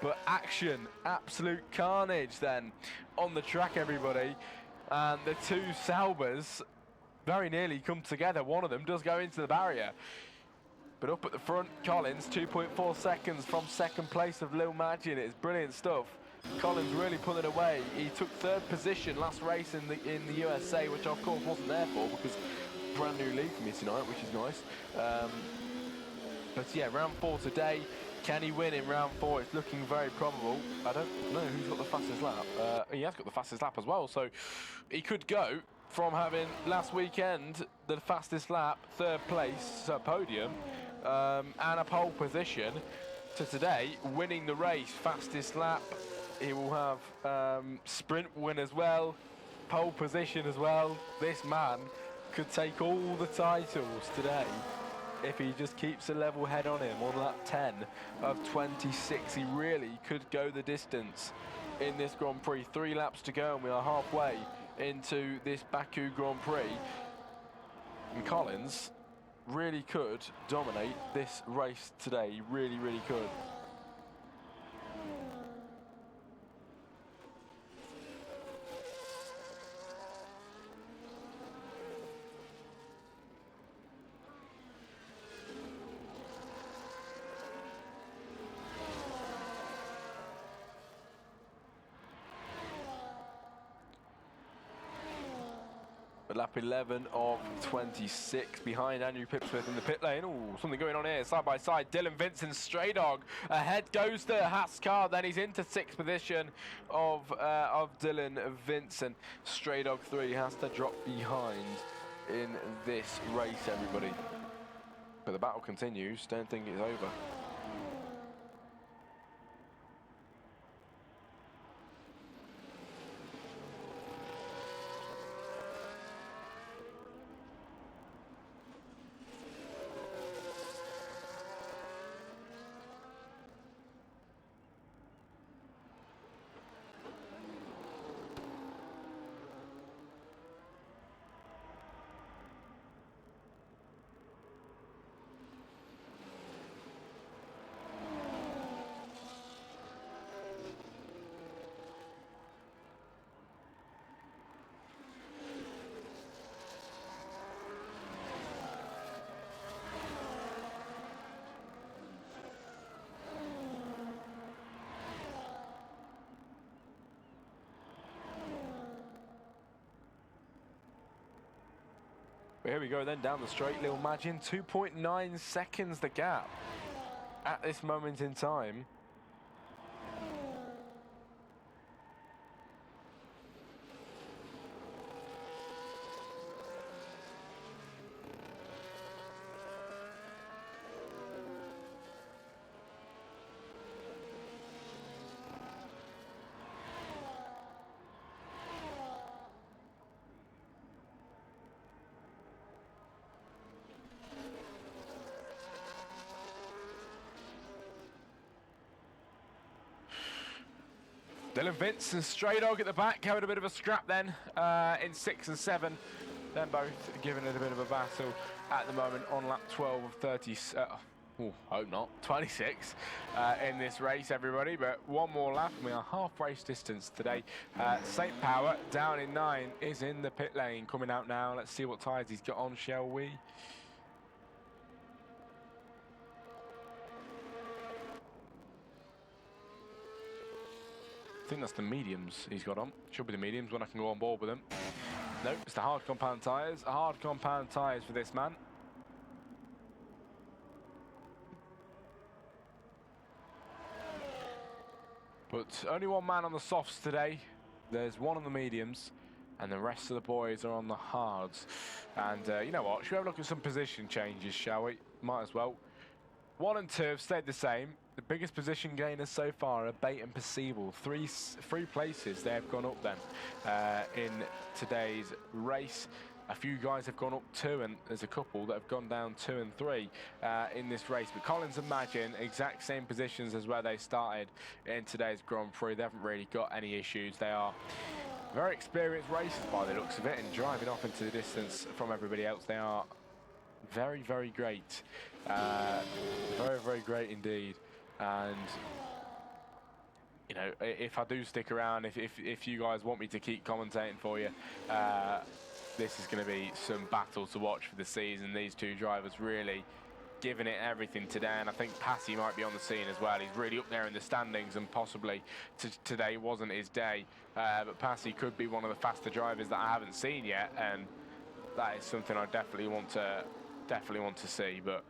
But action, absolute carnage then on the track, everybody. And the two Saubers very nearly come together. One of them does go into the barrier. But up at the front, Collins, 2.4 seconds from second place of Lil Magin. It's brilliant stuff. Collins really pulling away. He took 3rd position last race in the USA, which I, of course, wasn't there for because brand new league for me tonight, which is nice. But yeah, round 4 today. Can he win in round 4? It's looking very probable. I don't know who's got the fastest lap. He has got the fastest lap as well, so he could go from having last weekend the fastest lap, 3rd place, so podium, and a pole position, to today winning the race, fastest lap. He will have sprint win as well, pole position as well. This man could take all the titles today if he just keeps a level head on him on lap 10 of 26. He really could go the distance in this Grand Prix. 3 laps to go and we are halfway into this Baku Grand Prix. And Collins really could dominate this race today. He really, really could. But lap 11 of 26 behind Andrew Pipsmith in the pit lane. Oh, something going on here, side by side. Dylan Vincent, Stray Dog. Ahead goes the Haas car, then he's into 6th position of Dylan Vincent. Stray Dog 3 has to drop behind in this race, everybody. But the battle continues, don't think it's over. But here we go then, down the straight, Lil Magin, 2.9 seconds the gap at this moment in time. Dylan Vince and Stray Dog at the back having a bit of a scrap then in 6 and 7. Then both giving it a bit of a battle at the moment on lap 12 of 30. Hope not. 26 in this race, everybody. But one more lap and we are half race distance today. St. Power down in 9 is in the pit lane coming out now. Let's see what tyres he's got on, shall we? I think that's the mediums he's got on. Should be the mediums when I can go on board with them. Nope, it's the hard compound tyres. Hard compound tyres for this man. But only one man on the softs today. There's one on the mediums. and the rest of the boys are on the hards. And you know what? Should we have a look at some position changes, shall we? Might as well. 1 and 2 have stayed the same. The biggest position gainers so far are Bait and Perceivable. Three places they have gone up then in today's race. A few guys have gone up 2, and there's a couple that have gone down 2 and 3 in this race. But Collins and Magin, exact same positions as where they started in today's Grand Prix. They haven't really got any issues. They are very experienced racers by the looks of it, and driving off into the distance from everybody else. They are very, very great. Very, very great indeed. And you know, if I do stick around, if you guys want me to keep commentating for you, this is going to be some battle to watch for the season. These two drivers really giving it everything today, and I think Passy might be on the scene as well. He's really up there in the standings, and possibly today wasn't his day, but Passy could be one of the faster drivers that I haven't seen yet, and that is something I definitely want to see. But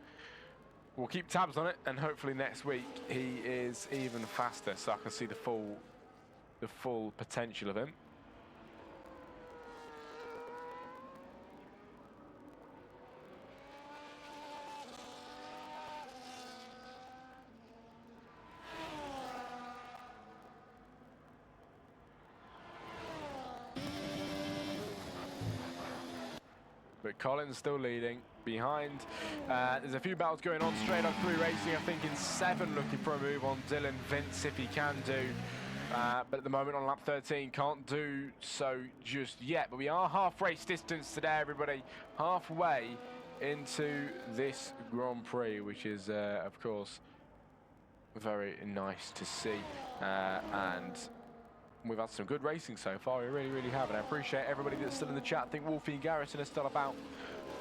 we'll keep tabs on it, and hopefully next week he is even faster, so I can see the full potential of him. But Collins still leading behind. There's a few battles going on straight up through racing. I think in 7 looking for a move on Dylan Vince if he can do. But at the moment on lap 13 can't do so just yet. But we are half race distance today, everybody. Halfway into this Grand Prix, which is of course very nice to see. And we've had some good racing so far, we really, really have. And I appreciate everybody that's still in the chat. I think Wolfie and Garrison are still about,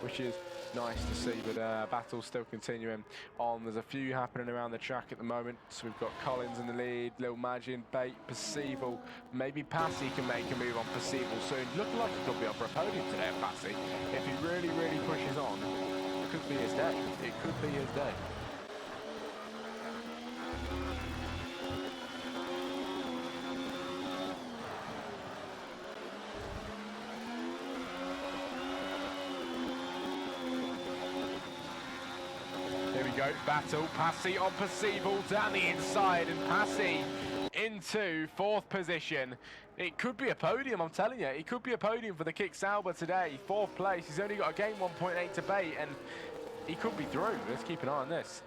which is nice to see. But battle's still continuing on. There's a few happening around the track at the moment. So we've got Collins in the lead, Lil Magin, Bait, Perceivable. Maybe Passy can make a move on Perceivable soon. Looking like he could be up for a podium today, Passy. If he really, really pushes on, it could be his day. It could be his day. Battle, Passy on Perceivable down the inside, and Passy into 4th position. It could be a podium, I'm telling you. It could be a podium for the Kick Sauber today. 4th place, he's only got to gain 1.8 to Bait, and he could be through. Let's keep an eye on this.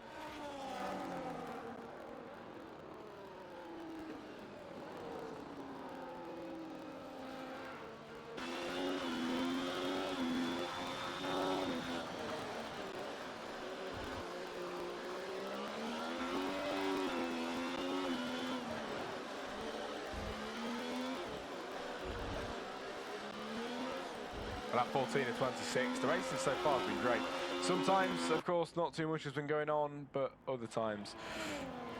Lap 14 and 26. The racing so far has been great. Sometimes, of course, not too much has been going on, but other times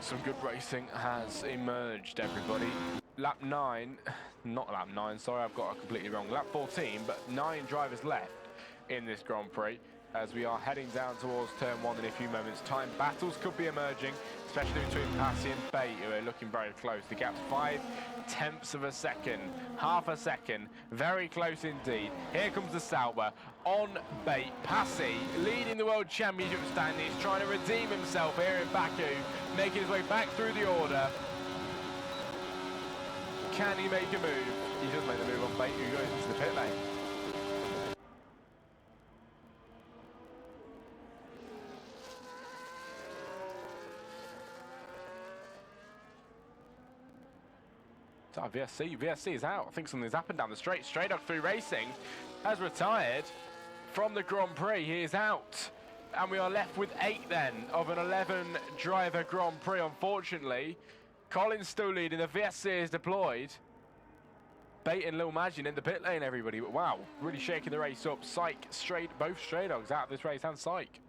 some good racing has emerged, everybody. Lap 9, not lap 9, sorry, I've got it completely wrong. Lap 14, but 9 drivers left in this Grand Prix as we are heading down towards turn 1 in a few moments' time. Battles could be emerging, especially between Passy and Bait, who are looking very close. The gap's 0.5 of a second, half a second, very close indeed. Here comes the Sauber on Bait. Passy leading the World Championship standings, trying to redeem himself here in Baku, making his way back through the order. Can he make a move? He does make the move on Bait, who goes into the pit lane. VSC is out. I think something's happened down the straight. Straight up through racing has retired from the Grand Prix. He is out. And we are left with 8 then of an 11 driver Grand Prix, unfortunately. Collins still leading. The VSC is deployed. Bait and Lil Magin in the pit lane, everybody. But wow, really shaking the race up. Syke both Stray Dogs out of this race, and Syke.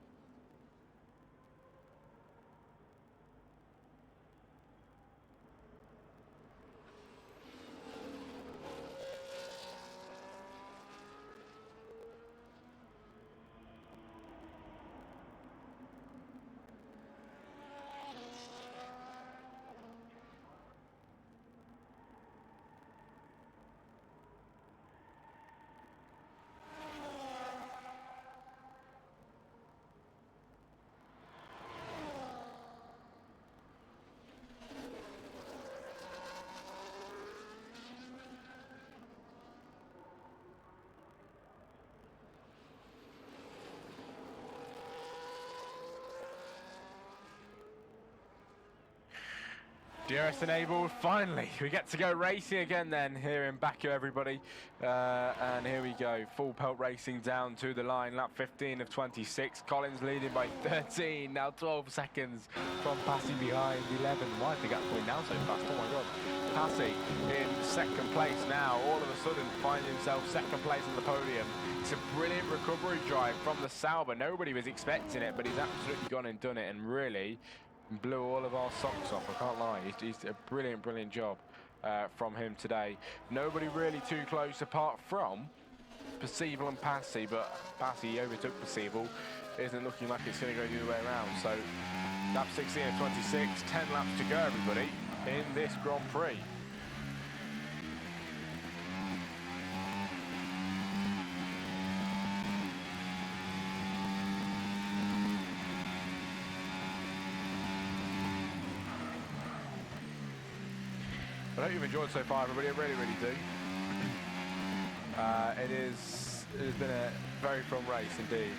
DRS enabled, finally. We get to go racing again then here in Baku, everybody. And here we go, full pelt racing down to the line, lap 15 of 26. Collins leading by 13, now 12 seconds from Passy behind 11. Why is the gap going down so fast? Oh my God. Passy in second place now, all of a sudden finds himself second place on the podium. It's a brilliant recovery drive from the Sauber. Nobody was expecting it, but he's absolutely gone and done it, and really blew all of our socks off, I can't lie. He's a brilliant job from him today. Nobody really too close apart from Percival and Passy, but Passy overtook Percival. Isn't looking like it's going to go the other way around. So lap 16 of 26, 10 laps to go, everybody, in this Grand Prix. I hope you've enjoyed so far, everybody. I really do. It has been a very fun race indeed.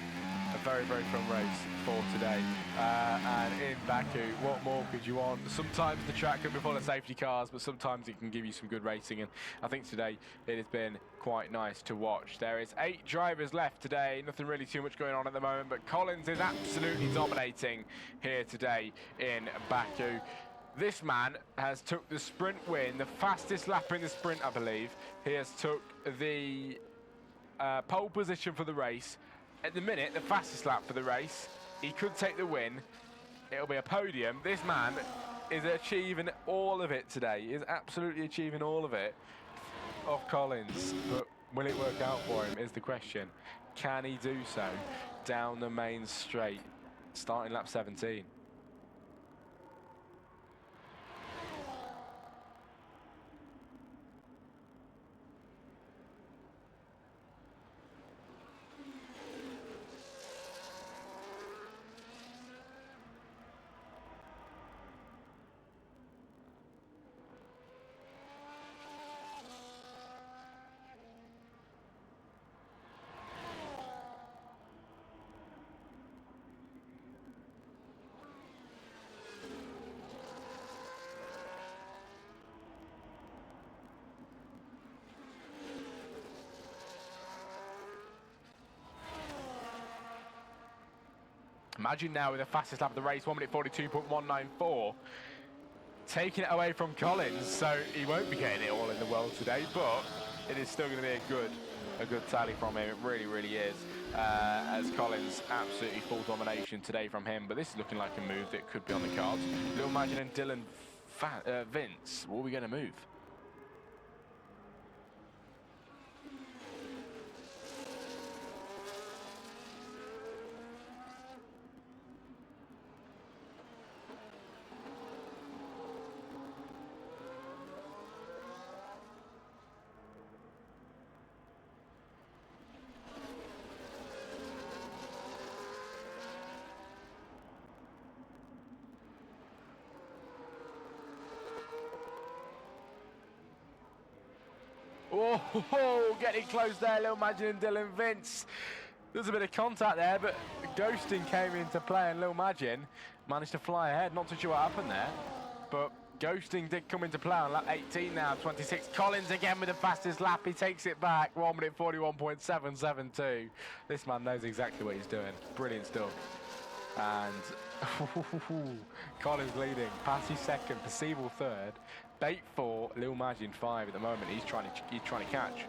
A very fun race for today. And in Baku, what more could you want? Sometimes the track can be full of safety cars, but sometimes it can give you some good racing. And I think today it has been quite nice to watch. There is 8 drivers left today. Nothing really too much going on at the moment, but Collins is absolutely dominating here today in Baku. This man has took the sprint win, the fastest lap in the sprint, I believe. He has took the pole position for the race. At the minute, the fastest lap for the race. He could take the win. It'll be a podium. This man is achieving all of it today. He is absolutely achieving all of it off Collins. But will it work out for him is the question. Can he do so down the main straight, starting lap 17? Imagine now with the fastest lap of the race, 1 minute 42.194, taking it away from Collins, so he won't be getting it all in the world today, but it is still going to be a good tally from him. It really is, as Collins absolutely full domination today from him, but this is looking like a move that could be on the cards. Lil Magin and Dylan Vince, what are we going to move? Oh, getting close there, Lil Magin and Dylan Vince. There's a bit of contact there, but ghosting came into play, and Lil Magin managed to fly ahead. Not too sure what happened there, but ghosting did come into play on lap 18 now, 26. Collins again with the fastest lap. He takes it back, 1 minute 41.772. This man knows exactly what he's doing. Brilliant stuff. And Collins leading, Passy second, Percival third, Bait 4, Lil Magin 5 at the moment. He's trying to catch.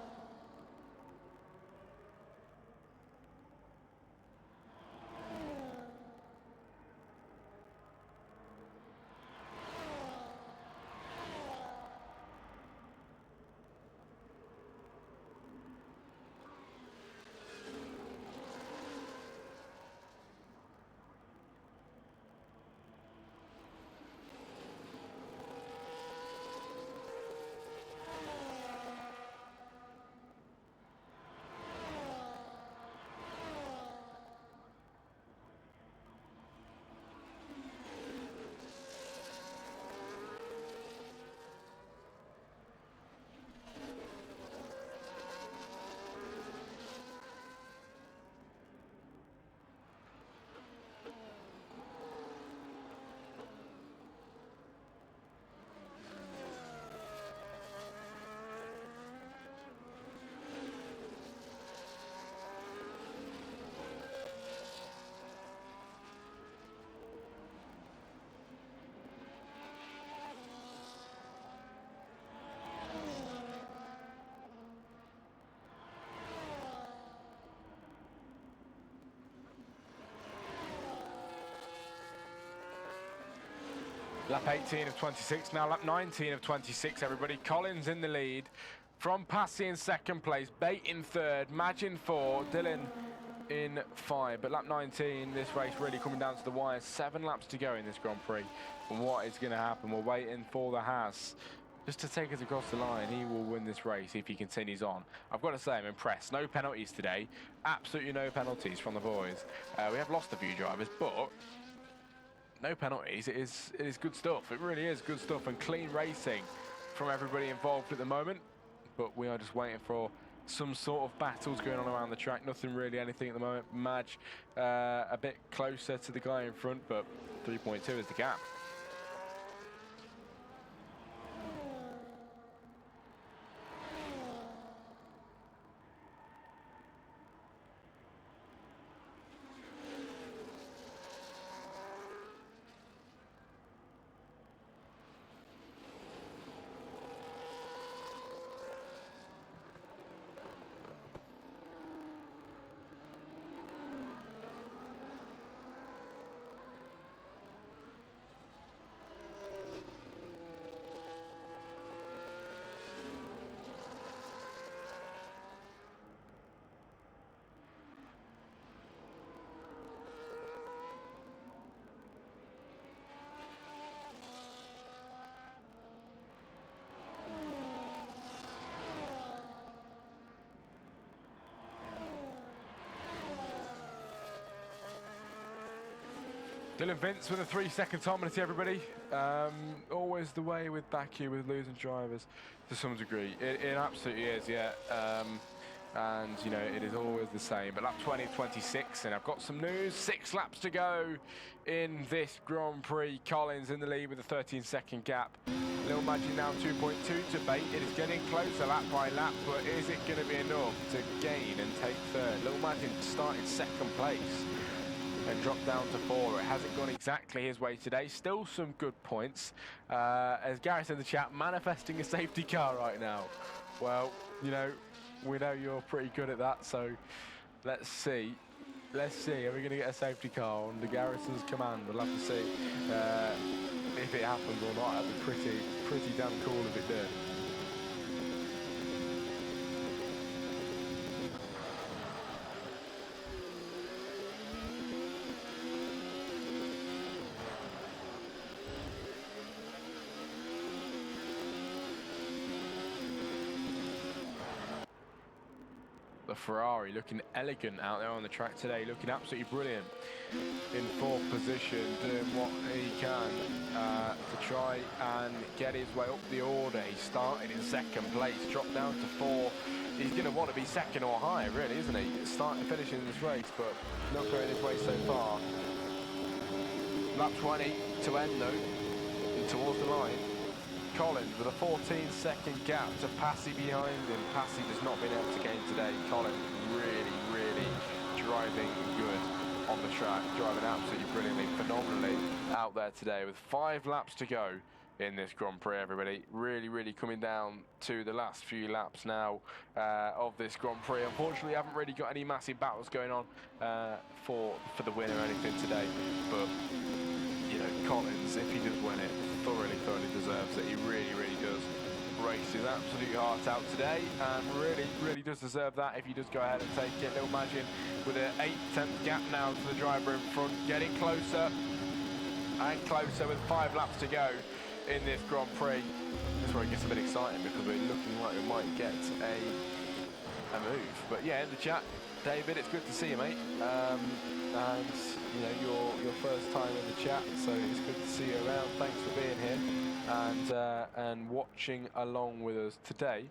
Lap 18 of 26, now lap 19 of 26, everybody. Collins in the lead. From Passy in second place, Bate in third, Madge in four, Dylan in five. But lap 19, this race really coming down to the wire. 7 laps to go in this Grand Prix. And what is going to happen? We're waiting for the Haas just to take us across the line. He will win this race if he continues on. I've got to say, I'm impressed. No penalties today. Absolutely no penalties from the boys. We have lost a few drivers, but no penalties. It is good stuff. It really is good stuff, and clean racing from everybody involved at the moment. But we are just waiting for some sort of battles going on around the track. Nothing really, anything at the moment. Madge a bit closer to the guy in front, but 3.2 is the gap. Dylan Vince with a 3-second time penalty, everybody. Always the way with Baku with losing drivers to some degree. It absolutely is, yeah. And, you know, it is always the same. But lap 20 of 26, and I've got some news. 6 laps to go in this Grand Prix. Collins in the lead with a 13-second gap. Little Magic now 2.2 to Bate. It is getting closer lap by lap, but is it going to be enough to gain and take third? Little Magic started second place and dropped down to 4. It hasn't gone exactly his way today. Still some good points. As Gareth in the chat, manifesting a safety car right now. Well, you know, we know you're pretty good at that, so let's see. Let's see, are we going to get a safety car under Garrison's command? We'll have to see if it happens or not. That'd be pretty damn cool if it did. The Ferrari looking elegant out there on the track today, looking absolutely brilliant. In 4th position, doing what he can to try and get his way up the order. He started in 2nd place, dropped down to 4. He's going to want to be 2nd or higher, really, isn't he? Finishing this race, but not going his way so far. Lap 20 to end, though, and towards the line. Collins with a 14-second gap to Passy behind him. Passy has not been able to gain today. Collins really driving good on the track, driving absolutely brilliantly, phenomenally out there today with 5 laps to go in this Grand Prix, everybody. Really coming down to the last few laps now of this Grand Prix. Unfortunately, I haven't really got any massive battles going on for the win or anything today, but you know, Collins, if he does win it, thoroughly deserves it. He really does race his absolute heart out today, and really does deserve that if he does go ahead and take it. Little Magin with an 8-10 gap now to the driver in front, getting closer and closer with 5 laps to go in this Grand Prix. This is where it gets a bit exciting because we're looking like we might get a move. But yeah, in the chat, David, it's good to see you, mate. And you know, your first time in the chat, so it's good to see you around. Thanks for being here and watching along with us today.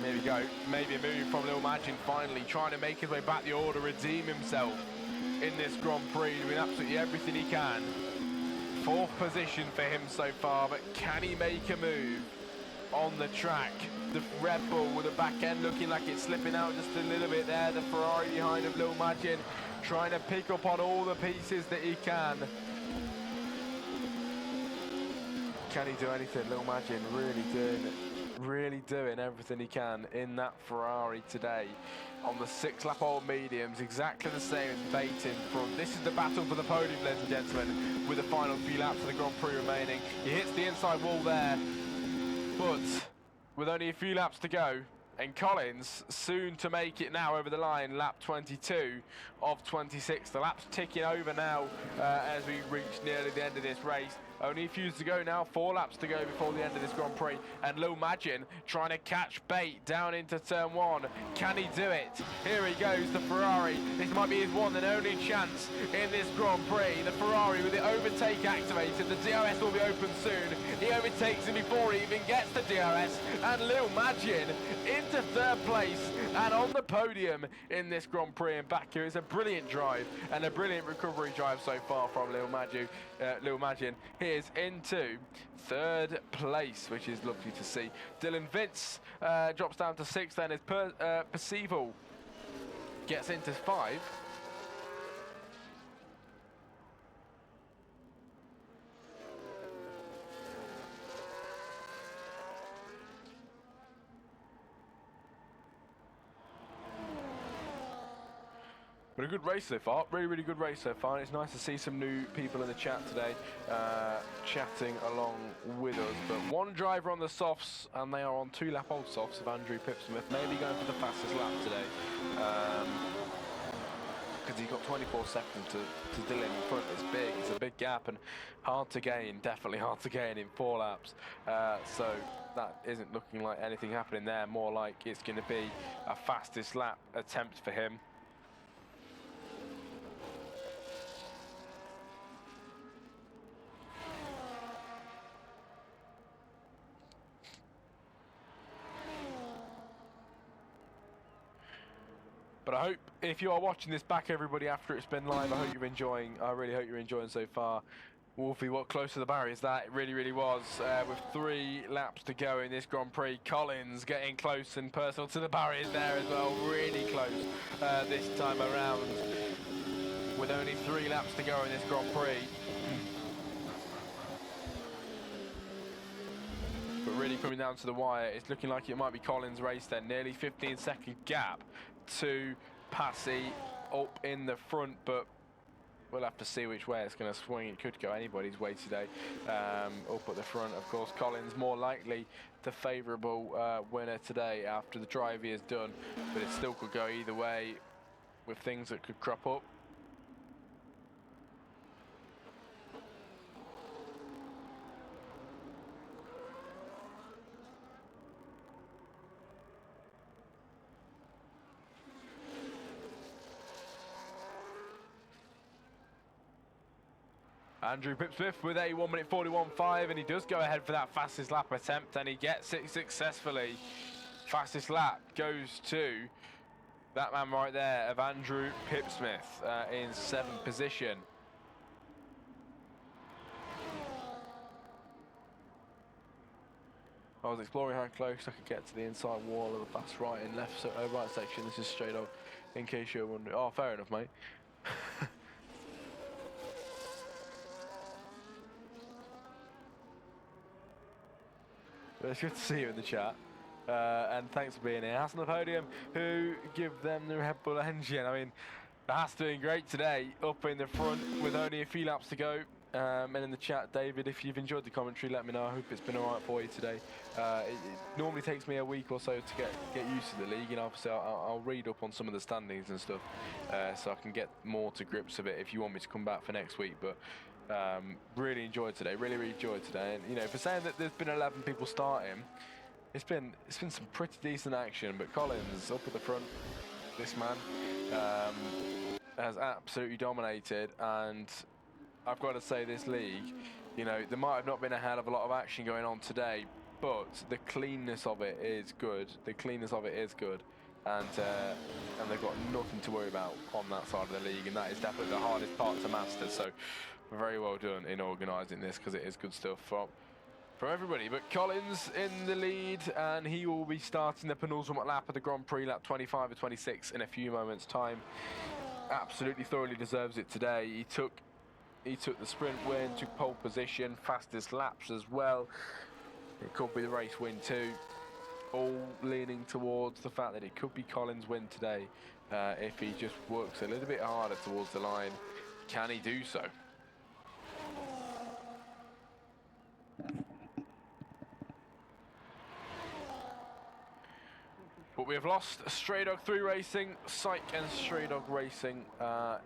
There we go. Maybe a move from Lil Magin finally trying to make his way back the order, redeem himself in this Grand Prix, doing absolutely everything he can. 4th position for him so far, but can he make a move on the track? The Red Bull with the back end looking like it's slipping out just a little bit there. The Ferrari behind of Lil Magin trying to pick up on all the pieces that he can. Can he do anything? Lil Magin really doing everything he can in that Ferrari today on the 6-lap old mediums, exactly the same as Baton from. This is the battle for the podium, ladies and gentlemen, with the final few laps of the Grand Prix remaining. He hits the inside wall there, but with only a few laps to go, and Collins soon to make it now over the line, lap 22 of 26. The lap's ticking over now as we reach nearly the end of this race. Only a few to go now, 4 laps to go before the end of this Grand Prix. And Lil Magin trying to catch bait down into turn 1. Can he do it? Here he goes, the Ferrari. This might be his one and only chance in this Grand Prix. The Ferrari with the overtake activated. The DRS will be open soon. He overtakes him before he even gets the DRS. And Lil Magin into 3rd place and on the podium in this Grand Prix in Baku. It's a brilliant drive and a brilliant recovery drive so far from Lil Magin. Here's into 3rd place, which is lovely to see. Dylan Vince drops down to 6th, then as Percival gets into 5. But a good race so far, really good race so far. And it's nice to see some new people in the chat today, chatting along with us. But one driver on the softs, and they are on 2-lap-old softs of Andrew Pipsmith, maybe going for the fastest lap today. Because he's got 24 seconds to Dylan in front. It's big, it's a big gap, and hard to gain, definitely hard to gain in 4 laps. So that isn't looking like anything happening there, more like it's going to be a fastest lap attempt for him. But I hope, if you are watching this back, everybody, after it's been live, I hope you're enjoying. I really hope you're enjoying so far. Wolfie, what close to the barriers that it really was. With 3 laps to go in this Grand Prix, Collins getting close and personal to the barriers there as well. Really close this time around. With only 3 laps to go in this Grand Prix. But really coming down to the wire, it's looking like it might be Collins' race then. Nearly 15-second gap to Passy up in the front, but we'll have to see which way it's going to swing. It could go anybody's way today. Up at the front, of course, Collins more likely the favourable winner today after the drive he has done, but it still could go either way with things that could crop up. Andrew Pipsmith with a 1:41.5, and he does go ahead for that fastest lap attempt, and he gets it successfully. Fastest lap goes to that man right there of Andrew Pipsmith in 7th position. I was exploring how close I could get to the inside wall of the fast right and left right section. This is straight up, in case you're wondering. Oh, fair enough, mate. It's good to see you in the chat, and thanks for being here. Haas on the podium, who give them the Red Bull engine. I mean, Haas doing great today, up in the front with only a few laps to go. And in the chat, David, if you've enjoyed the commentary, let me know. I hope it's been alright for you today. It normally takes me a week or so to get used to the league, and obviously I'll read up on some of the standings and stuff, so I can get more to grips of it if you want me to come back for next week. But really enjoyed today, really enjoyed today. And you know, for saying that there's been 11 people starting, it's been some pretty decent action. But Collins up at the front, this man has absolutely dominated. And I've got to say, this league, you know, there might have not been a hell of a lot of action going on today, but the cleanness of it is good. The cleanness of it is good. And they've got nothing to worry about on that side of the league, and that is definitely the hardest part to master. So very well done in organising this, because it is good stuff from everybody. But Collins in the lead, and he will be starting the penultimate lap of the Grand Prix, lap 25 or 26, in a few moments' time. Absolutely thoroughly deserves it today. He took the sprint win, took pole position, fastest laps as well. It could be the race win too. all leaning towards the fact that it could be Collins' win today if he just works a little bit harder towards the line. Can he do so? But we have lost Stray Dog 3 Racing, Psych and Stray Dog Racing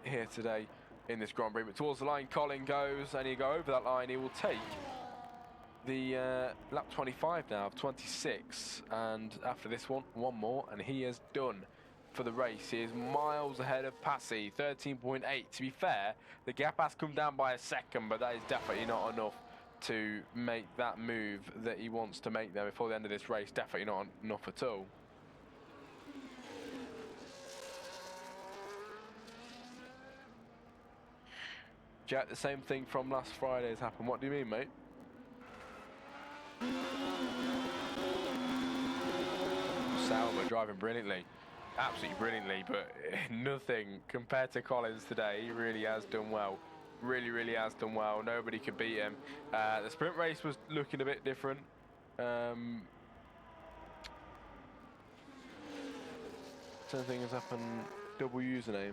here today in this Grand Prix. But towards the line, Colin goes, and he go over that line. He will take the lap 25 now of 26. And after this one more, and he is done for the race. He is miles ahead of Passy, 13.8. To be fair, the gap has come down by a second, but that is definitely not enough to make that move that he wants to make there before the end of this race. Definitely not enough at all. Jack, the same thing from last Friday has happened. What do you mean, mate? Salma driving brilliantly. Absolutely brilliantly, but nothing compared to Collins today. He really has done well. Really has done well. Nobody could beat him. The sprint race was looking a bit different. Same thing has happened. Double username.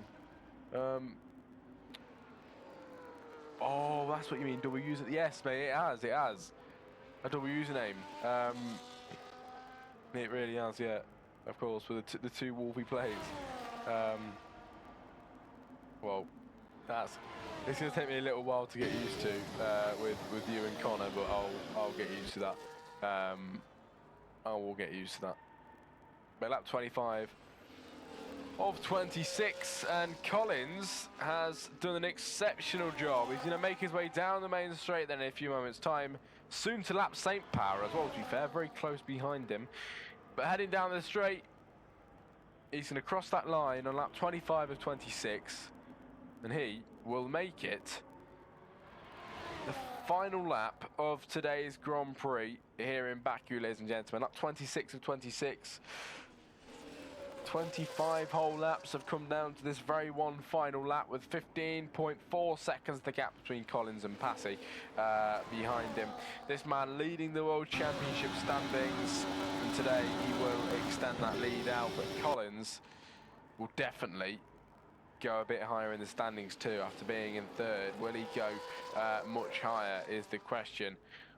Oh, that's what you mean, double user. Yes, mate, it has. A double username. It really has, yeah. Of course, with the two Wolfie plays. Well, it's going to take me a little while to get used to with you and Connor, but I'll get used to that. I will get used to that. But lap 25 of 26, and Collins has done an exceptional job. He's going to make his way down the main straight then in a few moments' time, soon to lap St. Power as well, to be fair, very close behind him. But heading down the straight, he's going to cross that line on lap 25 of 26, and he will make it the final lap of today's Grand Prix here in Baku, ladies and gentlemen. Lap 26 of 26. 25 whole laps have come down to this very one final lap, with 15.4 seconds the gap between Collins and Passy behind him. This man leading the World Championship standings, and today he will extend that lead out, but Collins will definitely go a bit higher in the standings too after being in third. Will he go much higher is the question,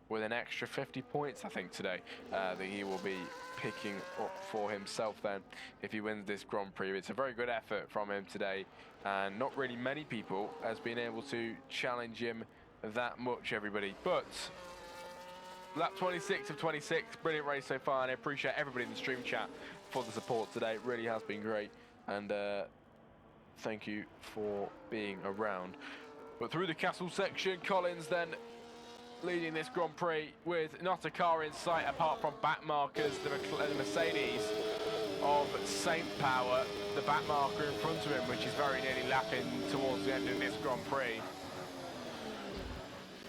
with an extra 50 points I think today that he will be picking up for himself then if he wins this Grand Prix. It's a very good effort from him today, and not really many people has been able to challenge him that much, everybody. But lap 26 of 26, brilliant race so far, and I appreciate everybody in the stream chat for the support today. It really has been great, and thank you for being around. But through the castle section, Collins then leading this Grand Prix with not a car in sight apart from back markers, the Mercedes of St. Power, the back marker in front of him, which is very nearly lapping towards the end of this Grand Prix.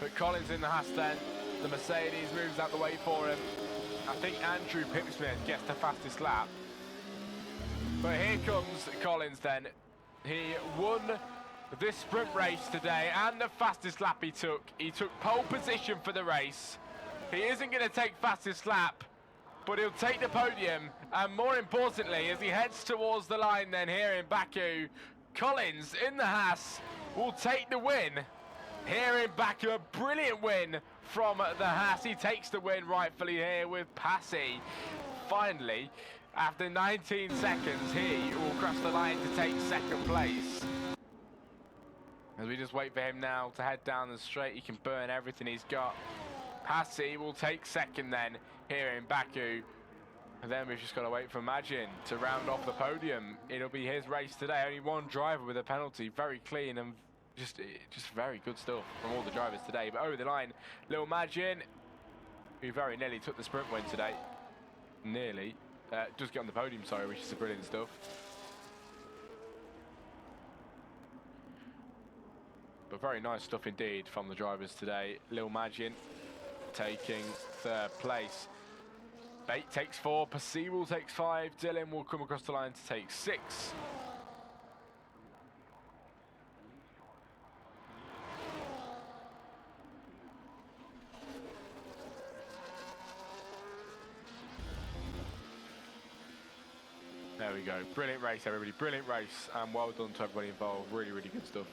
But Collins in the Haas then, the Mercedes moves out the way for him. I think Andrew Pipsmith gets the fastest lap. But here comes Collins then. He won this sprint race today, and the fastest lap he took. He took pole position for the race. He isn't going to take fastest lap, but he'll take the podium. And more importantly, as he heads towards the line then here in Baku, Collins in the Haas will take the win here in Baku. A brilliant win from the Haas. He takes the win rightfully here with Passy. Finally, after 19 seconds, he will cross the line to take second place. As we just wait for him now to head down the straight, he can burn everything he's got. Passy will take second then here in Baku. And then we've just got to wait for Majin to round off the podium. It'll be his race today. Only one driver with a penalty. Very clean and just very good stuff from all the drivers today. But over the line, little Majin, who very nearly took the sprint win today. Nearly. Does get on the podium, sorry, which is brilliant stuff. But very nice stuff indeed from the drivers today. Lil Majin taking third place. Bate takes 4, Percival takes 5, Dylan will come across the line to take 6. we go. Brilliant race, everybody. Brilliant race. And well done to everybody involved. Really, really good stuff.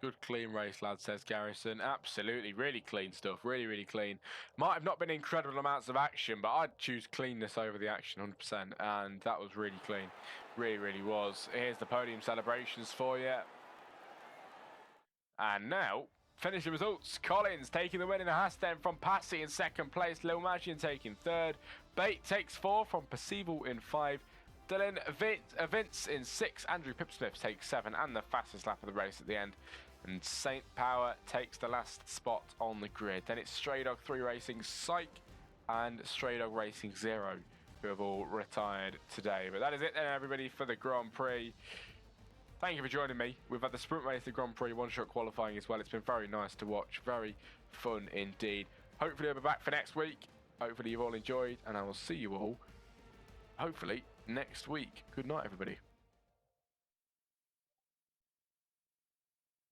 Good clean race, lad, says Garrison. Absolutely, really clean stuff. Really, really clean. Might have not been incredible amounts of action, but I'd choose cleanness over the action 100%. And that was really clean. Really, really was. Here's the podium celebrations for you. And now, finish the results. Collins taking the win in a Hasten from Passy in second place. Lil Magian taking third. Bate takes 4 from Percival in 5. Dylan Vince in 6. Andrew Pipsmith takes 7 and the fastest lap of the race at the end. And Saint Power takes the last spot on the grid. Then it's Stray Dog 3 Racing Psych and Stray Dog Racing 0 who have all retired today. But that is it then, everybody, for the Grand Prix. Thank you for joining me. We've had the sprint race, the Grand Prix, one-shot qualifying as well. It's been very nice to watch. Very fun indeed. Hopefully I'll be back for next week. Hopefully you've all enjoyed, and I will see you all, hopefully, next week. Good night, everybody.